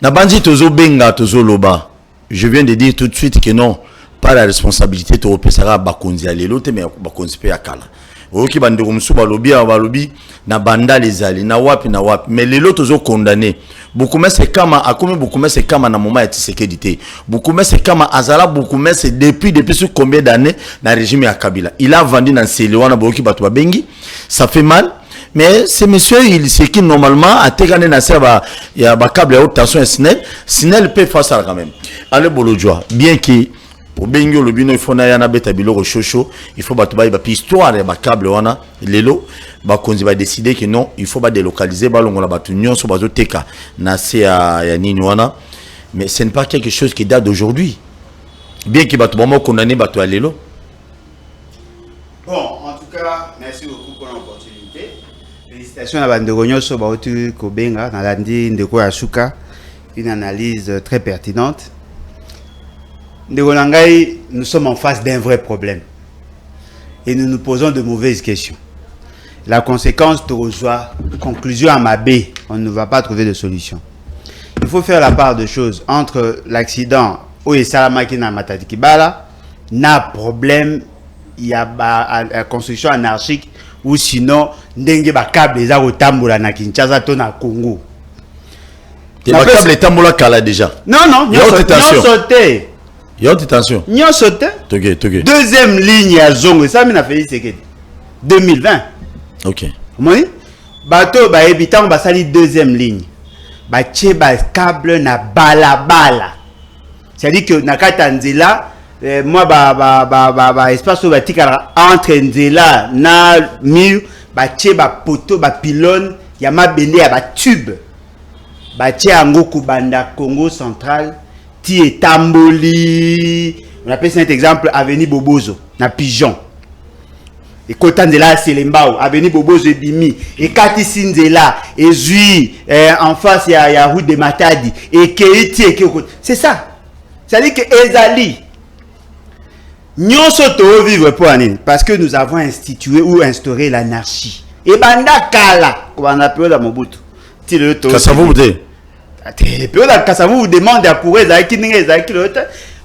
Nabandi tozo benga tozo loba. Je viens de dire tout de suite que non, pas la responsabilité de repesara bakonzi alelo te mais bakonzi pe akala. Oki bandeko musu balobi na banda les ali na wapi mais lelo tozo condamné. Boukoume c'est kama akome Boukoume c'est kama na moment ya Tshisekedi te. Boukoume c'est kama azala Boukoume c'est depuis sur combien d'années na régime ya Kabila. Il a vendu dans Selewana boki bato bengi. Ça fait mal. Mais ces messieurs, c'est qui normalement a tegane na serva ya ba câble haute tension et Snell peut faire ça quand même. Allez bolojwa, bien que pour bengi le bino il faut na yana beta biloko chocho, il faut bato ba histoire ya ba câble wana lelo ba konzi ba décider que non, il faut ba délocaliser ba longola bato nyonso bazo teka na se ya nini wana. Mais ce n'est pas quelque chose qui date d'aujourd'hui. Bien que bato ba condamné bato ya lelo. Bon, en tout cas, merci beaucoup pour l'opportunité. Félicitations à Bandeko Nyoso Baotu Kobenga, Nalandi Ndeko Yasuka, une analyse très pertinente. Ndeko Nangai, nous sommes en face d'un vrai problème. Et nous nous posons de mauvaises questions. La conséquence, tu reçois conclusion à ma baie, on ne va pas trouver de solution. Il faut faire la part de choses entre l'accident où est Salamaki na Matadi Kibala, n'a problème, il y a la construction anarchique ou sinon ndenge ba câble eza kotambola na Kinshasa to na Congo. Ba câble tambola kala déjà. Non, il y a haute tension. Toge. Deuxième ligne à Zongo, ça m'a fait c'est 2020. OK. Oui. Bateau ba habitant ba sali deuxième ligne. Ba tie ba câble na balabala. C'est-à-dire que na katanzela moi espace batika entre nzela na mur batie ba poto ba pylône ya mabende ya ba tube batie yango kubanda Congo central ti etamboli. On appelle cet exemple avenue Bobozo na Pigeon et kota nzela Selembao avenue Bobozo ebimi et katisi nzela ezui en face ya route de Matadi et keiti et c'est ça. C'est-à-dire que ezali nous sommes vivre pour année parce que nous avons institué ou instauré l'anarchie. Et banda kala, on appelle la Mobutu. Kassavou vous demande à courir zaki ninge zaki l'autre.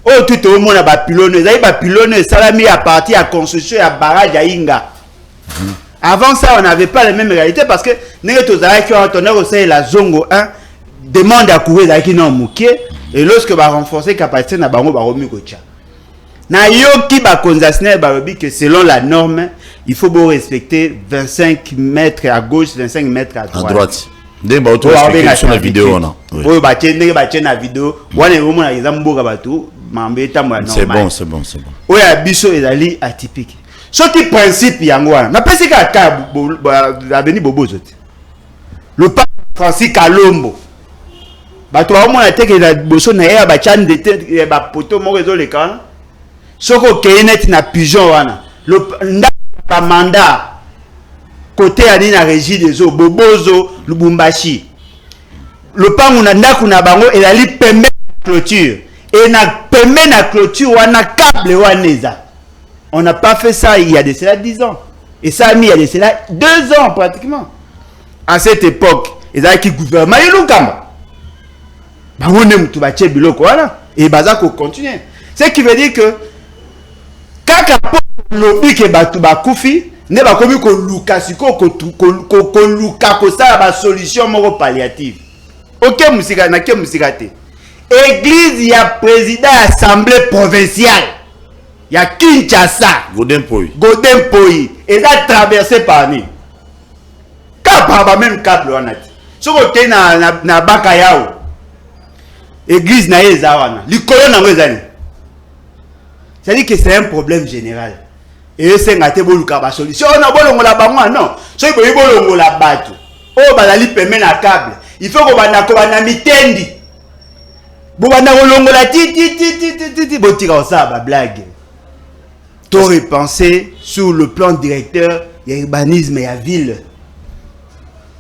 Oh tout le monde a ba pylône, salami à partir à construction à barrage à Inga. Avant ça, on n'avait pas la même réalité parce que ninge to zaki on tourner au sein la Zongo 1 demande à courir zaki non mouké et lorsque va renforcer capacité na bango ba romi kocha. Na yoki ba konzasner barobi que selon la norme, il faut beau respecter 25 mètres à gauche, 25 mètres à droite. À droite. Dès ba auto expliquer sur la vidéo on a. Oui, ba tende ba tende na vidéo, wana omo na ezambo ka bato, mambeta mo normal. C'est bon. Oya biso ezali atypique. Soki principe yango wana, na pesi ka avenue Bobozo. Le pape Francis Kalombo. Bato omo na teke na boso na ya ba chan de ba poto mo rezo le kan. Soko keinet na Pigeon wana le nda mandat côté ani na régie des eaux Bobozo Lubumbashi le pangu na ndaku na bango elali pembe clôture et na pembe na clôture wana câble waneza. On n'a pas fait ça il y a de cela 10 ans et ça a mis il y a de cela 2 ans pratiquement. À cette époque ezalaki gouvernement elukamba bangone mutu batie biloko wana et baza ko continuer, ce qui veut dire que kaka lobby ke batu bakufi ne bakomi ko luka siko ko luka ko sala ba solution moko palliative. OK musika na ke musika te. Église ya président assemblée provinciale ya Kinshasa Godin Poi eza traversé par ni kapa même câble wana ti soko te na baka yao église na eza wana likolo na ngezani. C'est-à-dire que c'est un problème général. Et c'est ngate boluka ba solution na bolongola bango non. So ibo bolongola bato. O bazali peme na câble. Il faut ko bana mitendi. Bo bana kolongola ti botika osaba blague. To repenser sur le plan directeur ya urbanisme ya ville.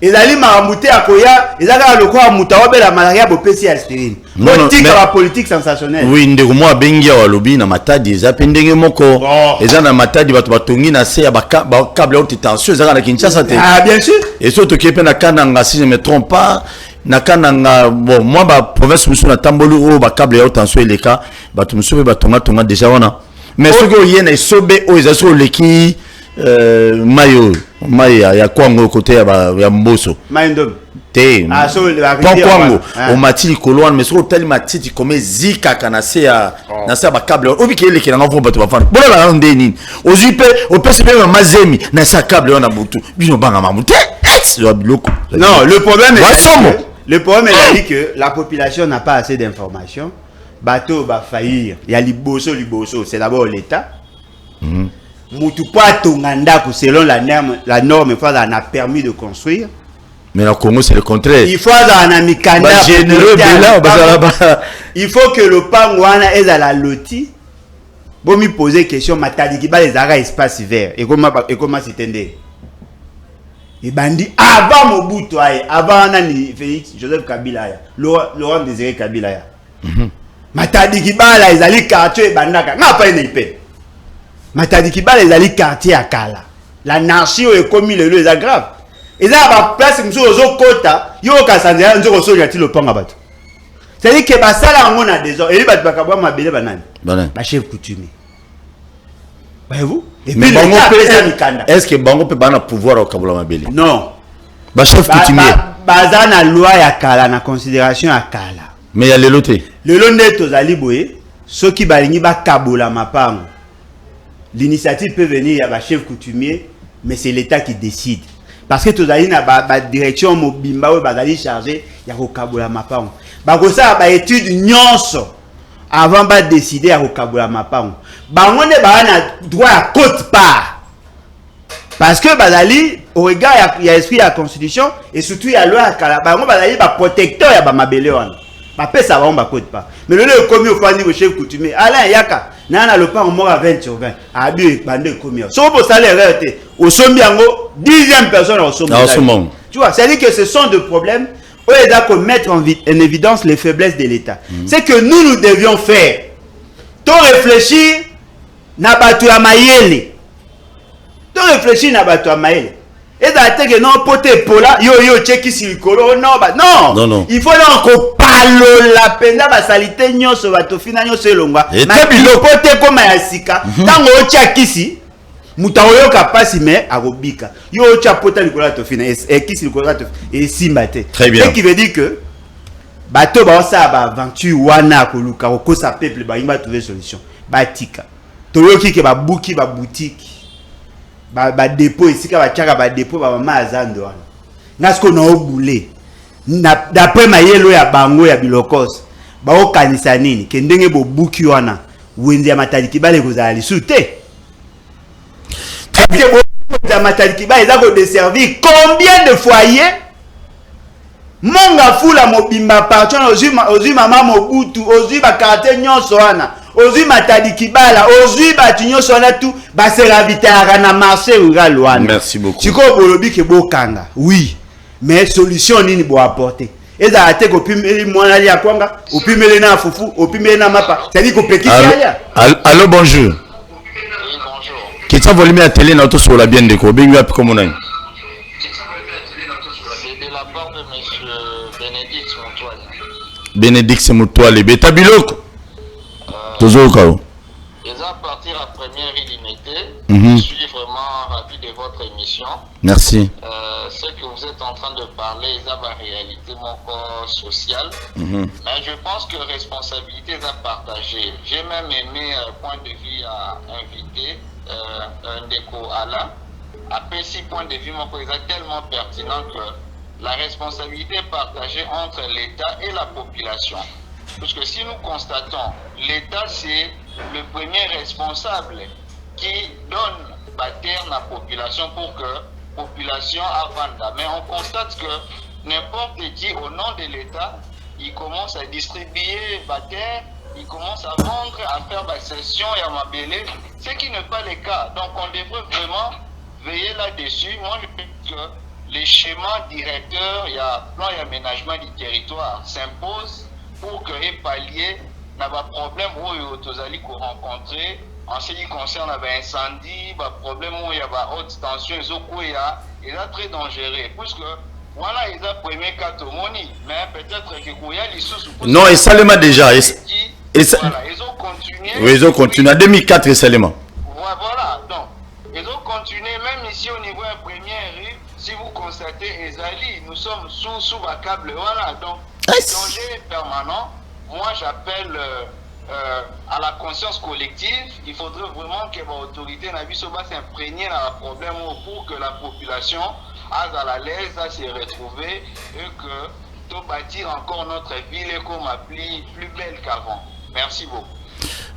Ezali maramute akoya ezaka lokwa mutaobe la malaria bopesi aspirine. Politique la politique sensationnelle. Oui, ndeko mo abengi wa lobi na matadi eza pendenge moko. Eza na matadi bato batongi na se ya ba câble haute tension ezaka na Kinshasa te. Ah bien sûr. Et surtout kepe na kananga si je me trompe pas na kananga bon moi ba province musu na tambolu o ba câble haute tension eleka bato musu be batonga déjà wana. Mais ce que yena sobe o eza so leki mayo ya kwango côté ya mboso Maindom te so kwango o matili kolwana mais so tali matiti comme zika kana se ya na se ba câble obi ke le kinanga vo bato bafana bona la ndeni ozipe o pese be mazemi na sa câble ona butu bino banga mamute non le problème est que la population n'a pas assez d'informations. Bateau va faillir, il y a liboso, c'est d'abord l'État. Mutu tonganda selon la norme, il faut a permis de construire. Mais au Congo c'est le contraire. Il faut un mikanda. Il faut que le pangwana est à la loti. Bon me poser question matadi qui ba les ara espace vert et comment s'étendre. Et bandi avant Mobutu avant nani Félix Joseph Kabila Laurent Désiré Kabila Matadi Kibala ezali quartier bandaka nga pa NIP. Matadi Kibala ezali quartier akala. L'anarchie est commis le lieu est grave. Et là ba place mso ozo kota yo ka sanzela nzoko so yati le panga bato. C'est-à-dire que ba sala ngo na désordre et bato bakabwa mabele banani. Ba chef coutumier. Voyez-vous? Et mais bango est-ce que bango peut bana pouvoir au kabula mabele? Non. Ba chef coutumier. Baza na loi ya kala na considération ya kala. Mais il y a le loté. Le loté tozali boye, ceux qui balingi ba kabola mapango. L'initiative peut venir à ba chef coutumier, mais c'est l'État qui décide. Parce que tozali na ba direction mobimba ou bazali chargé ya ko kabola mapango. Ba ko sa ba étude nyonso avant ba décider à ko kabola mapango. Ba ngone ba na droit à côte part. Parce que bazali au regard il y a esprit la constitution et surtout il y a loi kala ba ngone bazali ba protecteur ya ba mabele wana. Ça va pas. Mais le commis au fandi au chef coutumier Alain Yaka nana le pas mort à 20 sur 20 abi bande commis so pour salaire réalité au sombi yango 10e personne au sombi tu vois, c'est à dire que ce sont des problèmes où il doit mettre en évidence les faiblesses de l'État. C'est que nous devions faire to réfléchir na batu ya mayele et d'ailleurs que non poté pola yo cheki silikolo non il faut donc parler la peine ba salité nyonso bato fina nyonso elongwa na bilo poté comme ya sika tango otiakisi mutaoyo kapasi mais arobika yo otia poté likolo to fina et kisi likolo to et simbate ce qui veut dire que bato ba sa ba aventure wana ko luka ko sa peuple ba imba trouver solution batika toyoki ke ba buki ba boutique ba dépôt ici ka ba chaka ba dépôt ba mama azando wana ngasko na obule d'après mayelo ya bango ya bilokos ba okanisa nini ke ndenge bo buki wana wenzi ya matali kibale kozala lisu te ke bo ya matali kibale za ko desservir combien de foyers monga fula mobimba parton ozui mama mobutu ozui ba quartier nyonso wana ozui matadi kibala ozui batu nyonso wana tu ba se ravitara na marché rural wana. Merci beaucoup. Siko bolobi ke bokanga oui mais solution nini bo apporter eza ate ko pimeli mwana ya kwanga opimeli na fufu opimeli na mapa c'est-à-dire ko pekisia. Allô bonjour. Oui bonjour. Kita volume ya télé na to sur la bien de ko bengi api comme on a. De la part de monsieur Bénédicte Semutwale Beta Biloko. Toujours Kao. Déjà à partir de la première illimitée, je suis vraiment ravi de votre émission. Merci. Ce que vous êtes en train de parler, c'est la réalité mon corps social. Mais je pense que responsabilité est à partager. J'ai même aimé point de vue à inviter Ndeko Alain. Après 6 points de vue, mon président est tellement pertinent que la responsabilité est partagée entre l'État et la population. Parce que si nous constatons, l'État c'est le premier responsable qui donne la terre à la population pour que la population avance. Mais on constate que n'importe qui, au nom de l'État, il commence à distribuer la terre, il commence à vendre, à faire la cession et à m'abeler, ce qui n'est pas le cas. Donc on devrait vraiment veiller là-dessus. Moi, je pense que les schémas directeurs, il y a plan et aménagement du territoire s'imposent pour que les palliers n'aient pas de problème où ils allaient rencontrer en ce qui concerne l'incendie, les problèmes où il y a haute tension, il est très dangereux. Puisque voilà, ils ont premier cas de moni, mais peut-être que les sous. Non, et Salema déjà. Voilà, ils ont continué. Oui, ils ont continué. En 2004, Salema. Voilà, donc, ils ont continué, même ici au niveau de la première rue, si vous constatez, Ezali, nous sommes sous la câble, voilà, donc, danger permanent. Moi, j'appelle à la conscience collective. Il faudrait vraiment que l'autorité soit s'imprégner dans le problème pour que la population à la l'aise à se retrouver et que nous bâtir encore notre ville comme plus belle qu'avant. Merci beaucoup.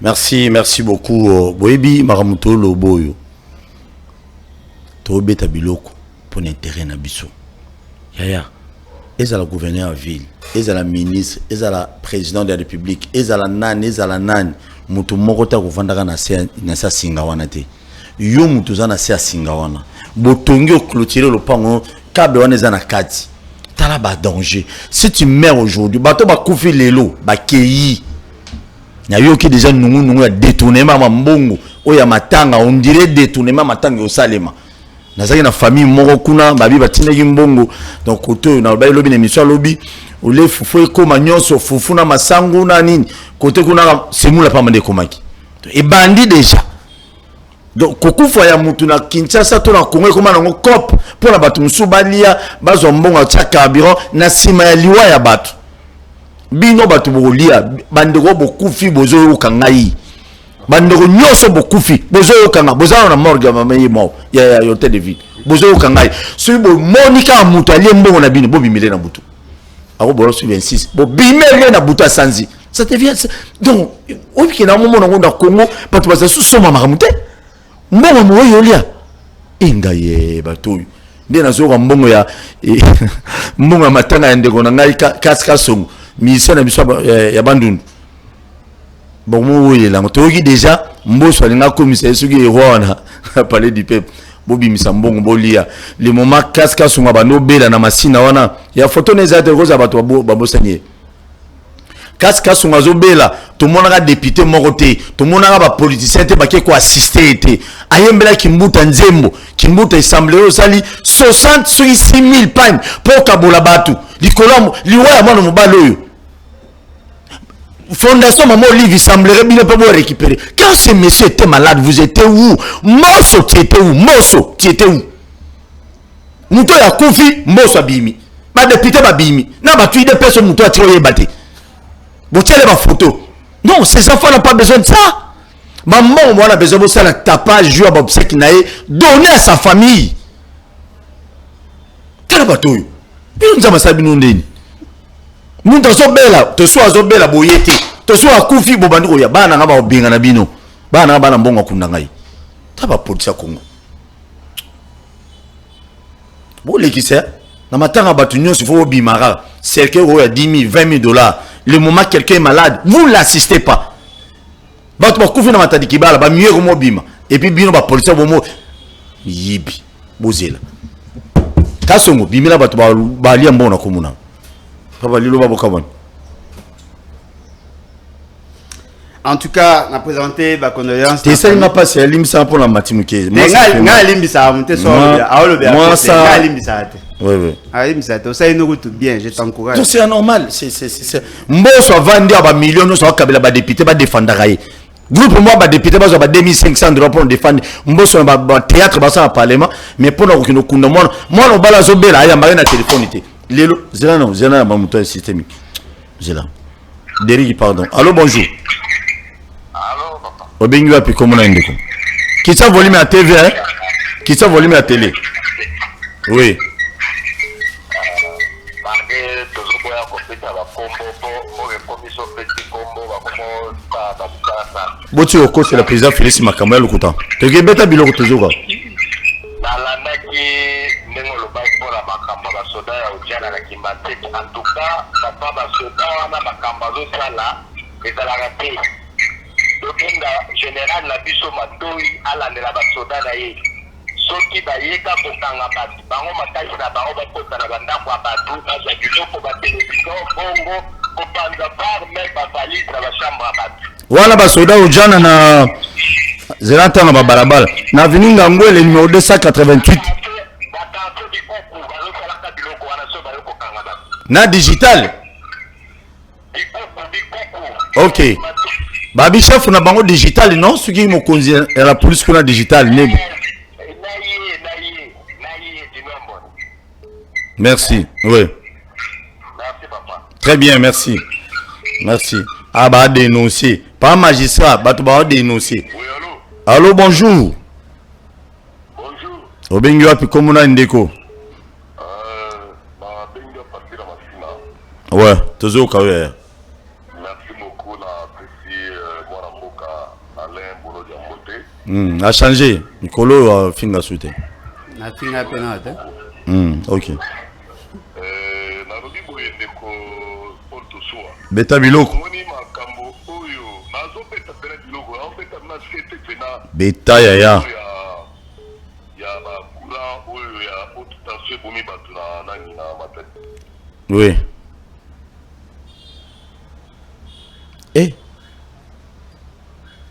Merci beaucoup. Boebi Maramuto Loboyo. Tobeta Biloko pour l'intérêt na biso. Yaya. Ils ont la gouverneur à ville, ils ont la ministre, ils ont la président de la République, ils ont la nan, ils ont la nan. Mutu mokota kuvandaka na sa singawana te. Yo mutu za na sa singawana. Botongi clôturer le pango, câble wana za na kati. Tala ba danger. Si tu meurs aujourd'hui, bato ba kufi lelo, ba keyi. Na yo ki déjà nungu ya détournement mbongo, o ya matanga, on dirait détournement matanga au Salema. Nazaki na famille moko kuna babi batineki mbongo donc côté na bayi lobi na émission lobi ole fufu ko manyoso fufu na masangu na nini côté kuna semula pa mande komaki e bandi déjà donc kokufa ya mutu na Kinshasa to na Congo ko manango cop pour na batu musubalia bazo mbongo cha carburant na sima ya liwa ya batu bino batu bolia bandeko bokufi bozo kangai bandeko nyoso bokufi bozo kanga boza na morgue mamaye mo ya hôtel de ville bozo kanga so bo monika mutu ali mbongo na bino bo bimele na butu ako bolo su 26 bo bimele na butu sanzi ça devient donc on qui na moment na Congo patu basa su soma makamute mbongo mo yolia inga ye batu ndena zo ka mbongo ya mbongo matanga ya ndeko na ngai kaska songo mission na biso ya bandundu. Bon, moi, il a déjà mboso alinga commissaire suki roi na parler du peuple. Bobi misambongo bolia. Le moment kaska sunga ba nobela na masina wana. Ya photo neza te roza bato babosanye. Kaska sunga zobela, tout le monde a député moroté, tout le monde a politicien te baké ko assister été. Ayembela kimbuta nzembo, kimbuta assemblée osali 66 000 pagnes pour kabola batu. Likolamo, liwa ya mwana mobalo yo. Fondation Maman Olive, il semblerait bien pas vous récupérer. Quand ce monsieur était malade, vous étiez où? Mosso, tu étais où? Mosso, tu étais où? Mouto ya Koufi, Mosso abimi. Ma député babimi. Non, bah tu es des personnes mouto à tirer batté. Vous tirez ma photo. Non, ces enfants n'ont pas besoin de ça. Maman, on a besoin de ça, le tapage, jouer à Bob Sekinae, donner à sa famille. Quel bateau? Nous avons ça, nous avons nous sommes bella, te sois bella boyete, te sois kufi bobandiko ya bana ngaba obinga na bino. Bana bana mbongo kunda ngai. Taba police Congo. Bo lekisa na matanga batu nyonso faut bimara. Cercle ya 10 000, 20 000 dollars. Le moment quelqu'un est malade, vous l'assistez pas. Batu ba kufi na matadiki bala ba mieux ko bima. Et puis bino ba police bomo yibi. Bozela. Kasongo bimila batu ba lia mbona komuna. En tout cas, on a présenté ma condoléance. Tu sais, il n'a pas c'est limsa pour la matinée. Moi, limsa, moi, ça. Oui, oui. Ça une route bien, je t'encourage. C'est anormal. C'est. Moi, soit vendu à millions, soit kabila ba député, ba défendre raï. Groupe moi, ba député, ba 2500 $ pour défendre. Moi, soit ba théâtre, ba ça parlement, mais pour nous kunda moi, on bala zobela, ya mari na téléphone ité. Lelo, zela ba muto systémique. Zela. Derrick, pardon. Allô, bonjour. Allô, papa. Obengi wapi comme on a indiko. Qui ça volume à TV, hein? Qui ça volume à télé? Oui. Boti oko c'est le président Félix Makambo Lokuta. Tu es bêta biloko toujours. En tout cas, papa basoda wana makambazo sala ezalaka te. Tokenga général na biso matoi alandela basoda na ye. Soki bayeka kokanga bato bango makasi na bango bakota na bandako ya bato baza biloko batelevizio bongo kopanza bar me bavalise na bachambre ya bato wana basoda ojana na zelanta na babalabala na avenue Ngangwe le numéro 288 na digital. Ok. Babi chef na bango digital non suki mo konzi la police kuna digital nebo. Merci. Oui. Merci papa. Très bien, merci. Merci. Ah bah dénoncer. Pas magistrat, bah tu vas dénoncer. Oui, allô. Allô, bonjour. Bonjour. Obengi wapi komuna ndeko. Ouais, toujours quand même. Merci beaucoup na apprécié Mwana Mboka Alain Bolo Diambote. A changé. Nicolo finga soute. Na finga penate. OK. Na robi boye ndeko Paul Tosua. Beta biloko. Moni makambo oyo nazo beta pena biloko na beta na skete pena. Beta ya ba kula oyo ya haute tension bomi batu na nani na matete. Oui.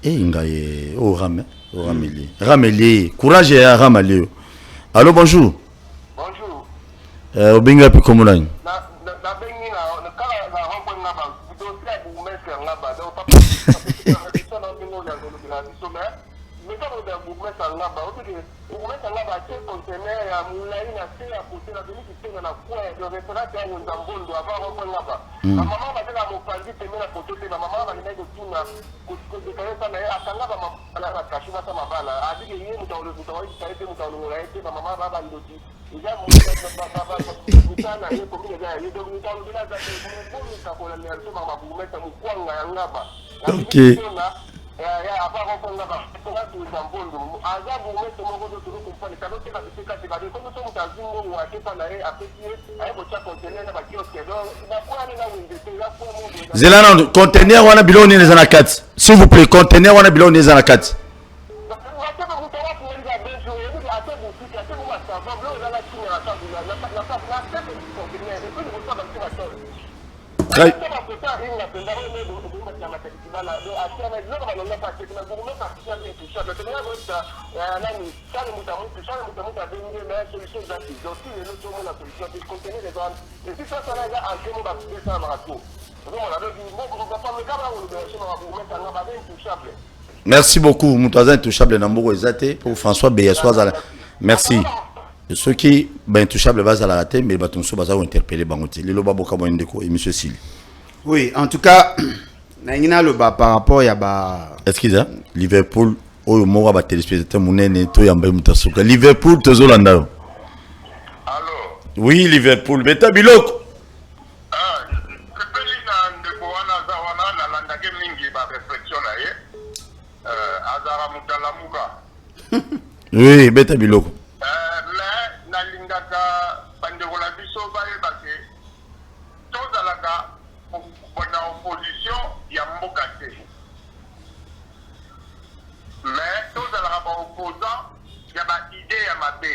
Ngaye o rameli courage ya rameli. Allô, bonjour. Bonjour. Obenga pe komulani. Na bengi na kala na hongo na ba dossier bu mese na ba do papa so na bingo na ngolo bila so me me ka do bu mese na ba o ti bu mese na ba che conteneur ya mulai na se ya pote na bini kitena na kwa do restaurant ya Nzambondo ava hongo na ba mama ba tena mo panzi tena na pote na mama ba ni nego tuna kuzikaresa na akanga ba mama kashima sama bala adike yeye mtaolo mtaoi saidi mtaolo raite na mama baba ndoti ija mo baba mutana yeye komile ya yeye do mtaolo bila za kumuni kakola ni alisema mabumeta mkwanga ya ngaba. OK. Ya apa ko ngaba kwa tu Nzambondo azabu mete mo godo turu kumpani kalote ka bisika tibadi ko so mutazingo wa kepa na yeye apeti ayo cha conteneur na bakio kedo na kwa ni na winde ya kwa mo Zelana conteneur wana biloni neza na kati. S'il vous plaît, conteneur wana biloni neza na kati. Très Merci beaucoup, Moutaza Intouchable Nambogo Ezate pour François Beyasoazala. Merci. Ceux qui ben intouchable va à la rater mais baton so baza interpeller bangote. Lelo baboka mwendeko et monsieur Sil. Oui, en tout cas, nangina le ba par rapport ya ba excusez Liverpool oyo moko ba téléspectateur munene to yamba mutasuka. Liverpool tozolanda. Allô. Oui, Liverpool beta biloko. Kepeli na ndeko wana za wana na landa ke mingi ba réflexion na ye. Azara mutalamuka. Oui, beta biloko. Mais nalingaka bandeko na biso bayeba ke tozalaka na opposition ya mboka te. Mais tozalaka ba opposant ya ba idée ya mabe.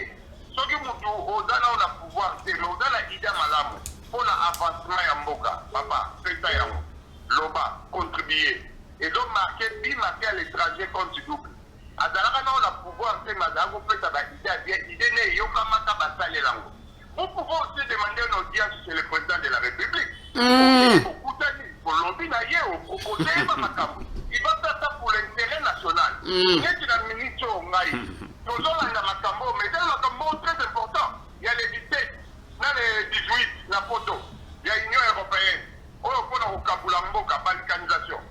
Soki mutu ozana na pouvoir te, ozana idée malamu pour la avancement ya mboka. Papa, c'est ça yango. Loba contribuer. et donc marqué à l'étranger compte double. Azalaka na on a pouvoir faire madango peut ça idée né yokamaka basale lango. Vous pouvez aussi demander une audience chez le président de la République. Pour lobby na ye au proposer il va faire ça pour l'intérêt national. N'est-ce la ministre ngai. Nous avons un makambo mais c'est un makambo très important. Il y a les 17, dans les 18 la photo. Il y a l'Union européenne. On a au Kabulamboka balkanisation.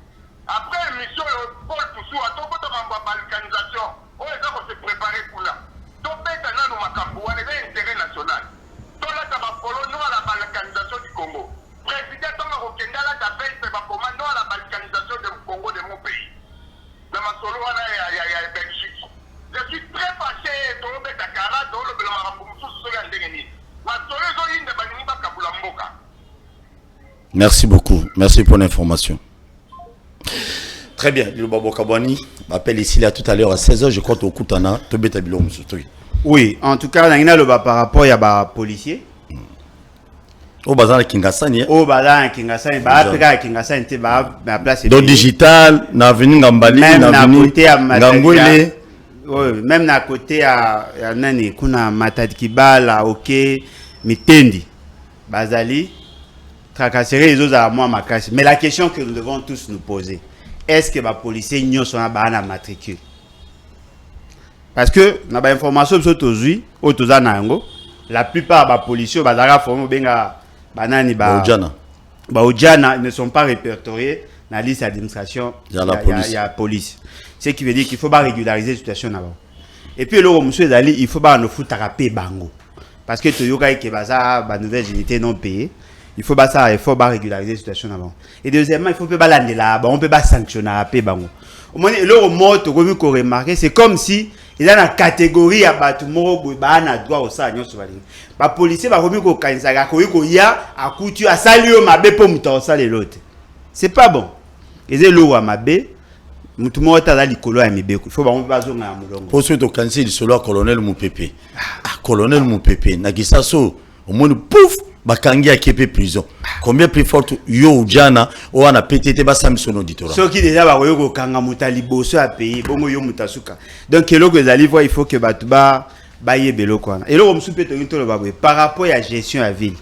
Après l'émission, Paul Toussou a tout le monde balkanisation. On est en train de se préparer pour là. Donc, maintenant, nous avons un intérêt national. Donc, là, ça va follow nous à la balkanisation du Congo. Président Thomas Rokendala, ça fait comment nous à la balkanisation du Congo de mon pays. Dans ma solo, il y a Belgique. Je suis très fâché. Tout le monde est à Kara, tout le monde est à Moussou, tout le monde est à Ndengeni. Ma solo, ils ont une Kabulamboka. Merci beaucoup. Merci pour l'information. Très bien. Le Babo Kabouani m'appelle ici là tout à l'heure à 16h. Je crois au Koutana. Oui, en tout cas, on a par rapport à policier. Au bazar Kingasani. Au bazar Kingasani. Après Kingasani, tu vas à place. Dans digital, na venu Ngambali, na côté à Ngangwele. Oui, même à côté à Nani, kuna Matadikibala, OK, Mitendi, Bazali. Tracasserie les autres à moi ma casse. Mais la question que nous devons tous nous poser, est-ce que les policiers n'y sont pas en matricule? Parce que dans l'information sur aujourd'hui, la plupart des policiers ne sont pas répertoriés dans la liste d'administration. Il y a la police. Ce qui veut dire qu'il faut pas régulariser la situation là-bas. Et puis il faut pas nous foutre à payer bango. Parce que Toyoka qui est la nouvelle unité non payée. Il faut pas ça, il faut pas régulariser la situation avant. Et deuxièmement, il faut pas l'amener là, on peut pas sanctionner à paix bango. Au moins le mot to qu'on remarquer, c'est comme si il y a une catégorie à bâtiment ba na droit au ça nyo sobalingi. Ba policier ba remis ko kanisa ko ya a coutu a salio mabe pour muta ça les l'autre. C'est pas bon. Et c'est l'eau à mabe mutu mo ta la likolo ya mibeko. Il faut ba on ba zonga ya mulongo. Pour ce to kanisa il solo colonel Moupepe. Colonel Moupepe na gisaso au moins pouf bakangi a kepe prison. Combien plus fort yo jana o ana PTT ba samson auditora. Ceux qui déjà ba ko kanga mutali boso a pays bongo yo mutasuka. Donc eloko ezali il faut que batuba ba yebelo kwa. Eloko msupe to into ba par rapport à gestion à ville.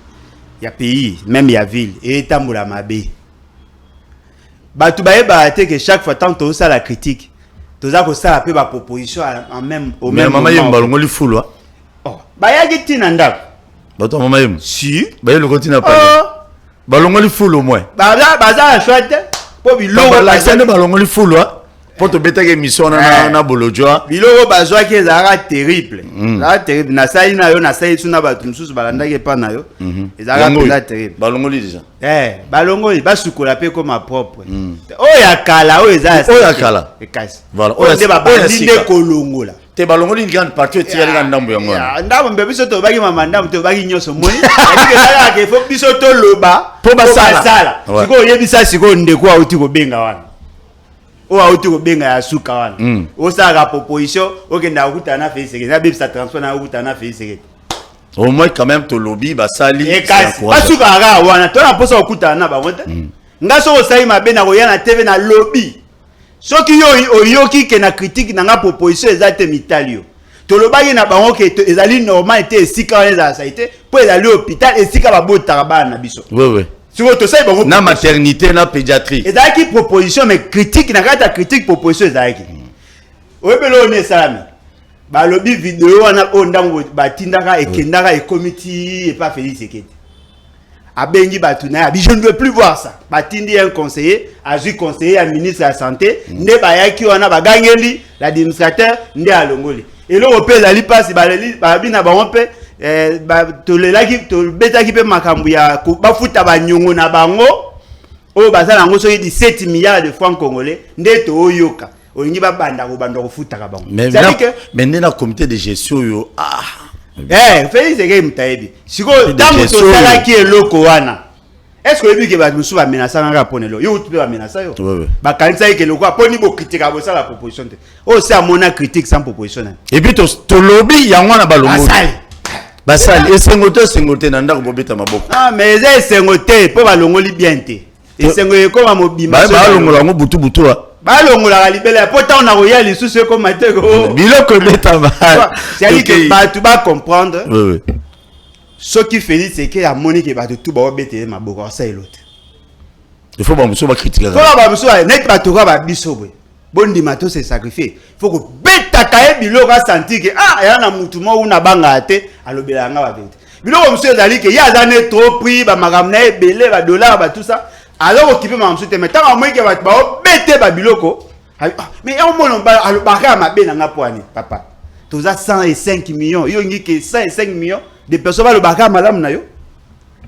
Il y a pays, même il y a ville et tambola mabe. Batuba ba te que chaque fois tant to ça la critique. Toza ko ça pe ba proposition en même au même moment. Mais maman yemba ngoli fulwa. Oh, ba ya gitina ndako. Bato mama yem. Si. Ba le continue à parler. Balongoli full au moins. Baza chouette. Po bilongo la scène balongoli full wa. Po to beta ke mission na bolojwa. Bilongo bazwa ke zara terrible. La terrible na sai na yo na sai suna batu mususu balanda ke pa na yo. Ezara pela terrible. Balongoli déjà. Balongoli ba sukola pe comme propre. Oya kala oya za. Oya kala. Ekasi. Voilà. Oya de ba bandinde kolongola. Te balongoli une grande partie tu yali ndambo yango. Ndambo mbe biso to baki mama ndambo to baki nyoso moni. Eke sala ke fo biso to loba po basala. Siko yebisa siko ndeko auti ko benga wana. O auti ko benga ya suka wana. O sala proposition okenda okutana fe seke. Na bebisa transport na okutana fe seke. Au moins quand même to lobby basali. Ekasi. Basuka ga wana to na posa okutana ba wonte. Ngaso osai mabe na koya na TV na lobby. Ce qui oyoki ke na critique na nga proposition ezate mitalio. Tolobaki na bango ke ezali normal était esika wana ça été pour ezali hôpital esika ba botaka bana na biso. Oui. Si vous tosai bango na maternité na pédiatrie. Ezaki proposition mais critique na kata critique proposition ezaki. Oyebelo ne salami. Ba lobby vidéo wana ondango batindaka ekendaka e committee et pas Félix Sekete. Abengi batuna je ne veux plus voir ça. Batindi un conseiller, azu conseiller à ministre de la santé, nde bayaki wana bagangeli l'administrateur nde alongoli. Et le repère ali passe babina ba onpe to lelaki to betaki pe makambu ya ba futa ba nyongo na bango o bazala ngo soki 17 milliards de francs congolais nde to oyoka. Olingi ba banda ko banda ko futa ka bango. Mais na comité de gestion yo Félix Sekete mutaebi. Siko tango to sala ki eloko wana. Est-ce que ebi ke ba musu ba menacer nga ponelo? Yo tu ba menacer yo. Ba kanisa ke eloko aponi bo critique abo sala proposition te. O c'est à mona critique sans proposition. Et puis to lobby yango na balongo. Basali et sengote na ndako bobeta maboko. Ah mais c'est sengote po balongoli bien te. Et c'est que comme à mobima. Balongola ngo butu butu là. Balongola libela pourtant on a royal sous ce comme matin. Biloko beta ba. C'est-à-dire que tu vas comprendre. Oui oui. Ce qui fait c'est que la monnaie qui va tout ba bete ma boko ça et l'autre. Il faut pas me souba critiquer. Faut pas me souba net ba to ba biso boy. Bon dimato c'est sacrifié. Faut que beta kae biloko sentir que ah ya na mutu mo una banga ate alobela nga ba bete. Biloko monsieur ezali que ya zane trop pris ba makamna ebele ba dollar ba tout ça. Alors occupé ma monsieur mais tant moi que ba bete ba biloko. Mais on mon ba alobaka ma be na poani papa. Toza 105 millions. Yo ngi que 105 millions de personnes ba lobaka madame na yo.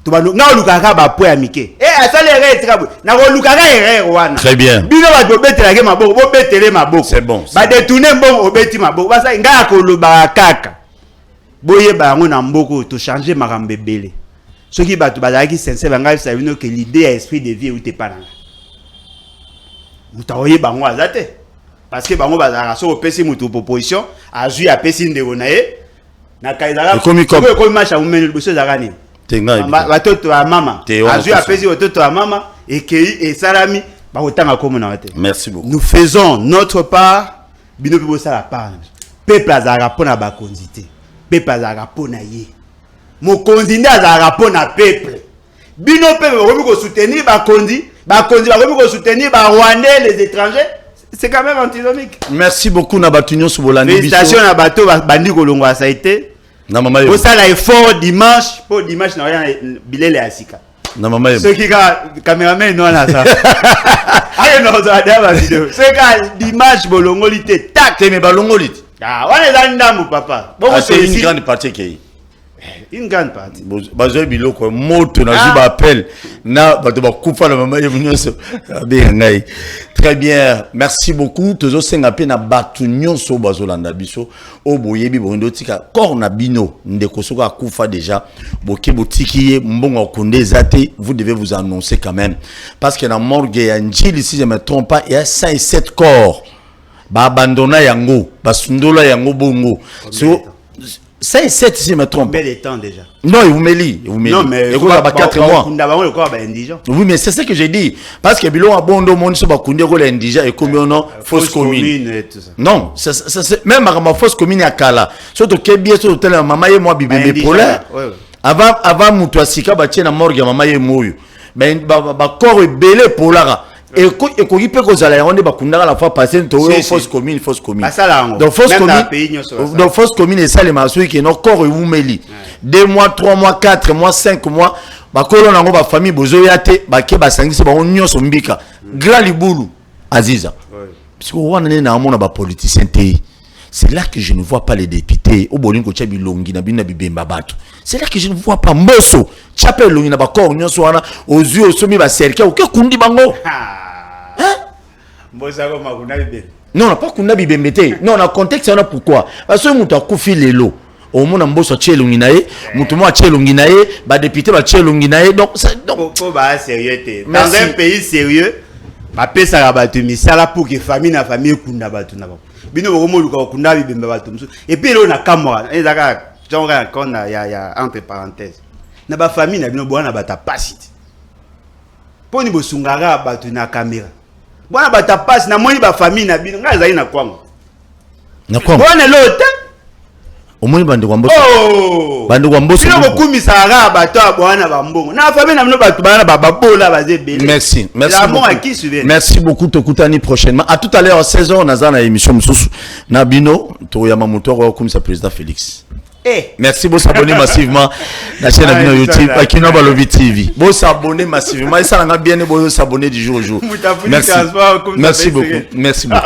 Tuba nga lukaka ba po ya mike. Asale eretra bo. Na ko lukaka erere wana. Très bien. Bino ba do betela ke maboko, bo betele maboko. C'est bon. Ba détourner mbongo obeti maboko. Ba sa nga ko loba kaka. Boye ba ngo na mboko to changer makambe belé. Soki ba to bazaki sincère banga sa bino que l'idée à esprit de vie ou te paranga. Mutaoye bango azate. Parce que bango bazaka so opesi mutu proposition, azui apesi ndeko na ye. Na kaizala. Ko match a umene boso zakani. Watoto wa mama azui apesi watoto wa mama et salami ba otanga comme na wate. Merci beaucoup. Nous faisons notre part bino pe bosa la part. Peuple azaka pona ba konzité. Peuple azaka pona ye. Mo konzinde azaka pona peuple. Bino peuple ba ko soutenir ba konzi ba ko soutenir ba Rwandais les étrangers. C'est quand même antinomique. Merci beaucoup Nabatunyo Sobolandi. Félicitations na bato bandi kolongwa ça a été. Na mama yo. Pour ça là effort dimanche, pour dimanche na rien bilele asika. Na mama yo. Ceux qui caméraman non là ça. Allez non ça la vidéo. C'est quand dimanche bolongolité tac te me balongolite. Ah, on est dans ndambu papa. Bon c'est une grande partie qui une grande partie. Bazo biloko moto na zuba appel na bato ba kufa na mama yo nyonso. Ngai. Très bien, merci beaucoup. Tozo senga pe na batu nyonso bazolanda biso o boyebi bondo tika kor na bino ndeko soka kufa déjà boke botiki ye mbongo konde zate, vous devez vous annoncer quand même parce que na morgue ya Njili si je me trompe pas il y a 107 corps ba abandona yango basundola yango bongo so 107 si je me trompe. Combien de temps déjà? Non, il vous met lit. Non, mais il y a 4 mois. Oui, mais c'est ce que j'ai dit. Parce que Bilon a bon de monde sur Bakoundé, il indigent et combien non fausse commune. Non, c'est même à ma fausse commune à Kala. Surtout que bien sûr, maman et moi, bibé polaire. Avant Moutouasika, Batien a morgue, maman et moi. Ben, corps est belé polara. Et quand il peut causer la ronde, bakunda la fois passée, fausse commune. Donc fausse commune et ça les masouis qui n'ont corps et oumeli. 2 mois, 3 mois, 4 mois, 5 mois. Bakolo nango ba famille bozoyate, baké basangi se ba onyo sombika. Grand libulu Aziza. Parce que on est na mona ba politicien té. C'est là que je ne vois pas les députés. Au bolingo tchabi longi na bina bibemba bato. C'est là que je ne vois pas Mbosso. Tchapel longi na ba corps nyonso wana aux yeux somi ba cercle. Oké kundi bango. Non, on n'a pas Kunda Bibembete. Non, on a contexte, on a pourquoi. Parce que nous avons fait les lots. Au moins, on a Mbosso Tchelunginae, Moutouma Tchelunginae, bah député va Tchelunginae. Donc, faut pas sérieux. Dans un pays sérieux, ma paix ça va mais ça là pour que famille na famille Kunda batu na. Bino Romo Luka Kunda Bibemba batu. Et puis là on a Kamora. Et là, genre quand il y a entre parenthèses. Na ba famille na bino boana bata pasite. Pour ni bosungara batu na caméra. Bwana bata passe na moni ba famille na bino nga zali na kwango. Na kwango. Bwana lote. Omoni bande kwa Mbosso. Oh. Bande kwa Mbosso. Bino kokumisa ra bato bwana ba mbongo. Na famille na bino bato bana ba babola bazebele. Merci. Merci. La mort à qui suivait. Merci beaucoup Tokutani prochainement. À tout à l'heure à 16h on a na émission Msusu. Na bino to ya mamoto ko kumisa président Félix. Merci beaucoup s'abonner massivement la chaîne de YouTube Akino Balobi TV. Bon s'abonner massivement et ça n'a bien bon s'abonner du jour au jour. Merci. Merci beaucoup. Merci beaucoup.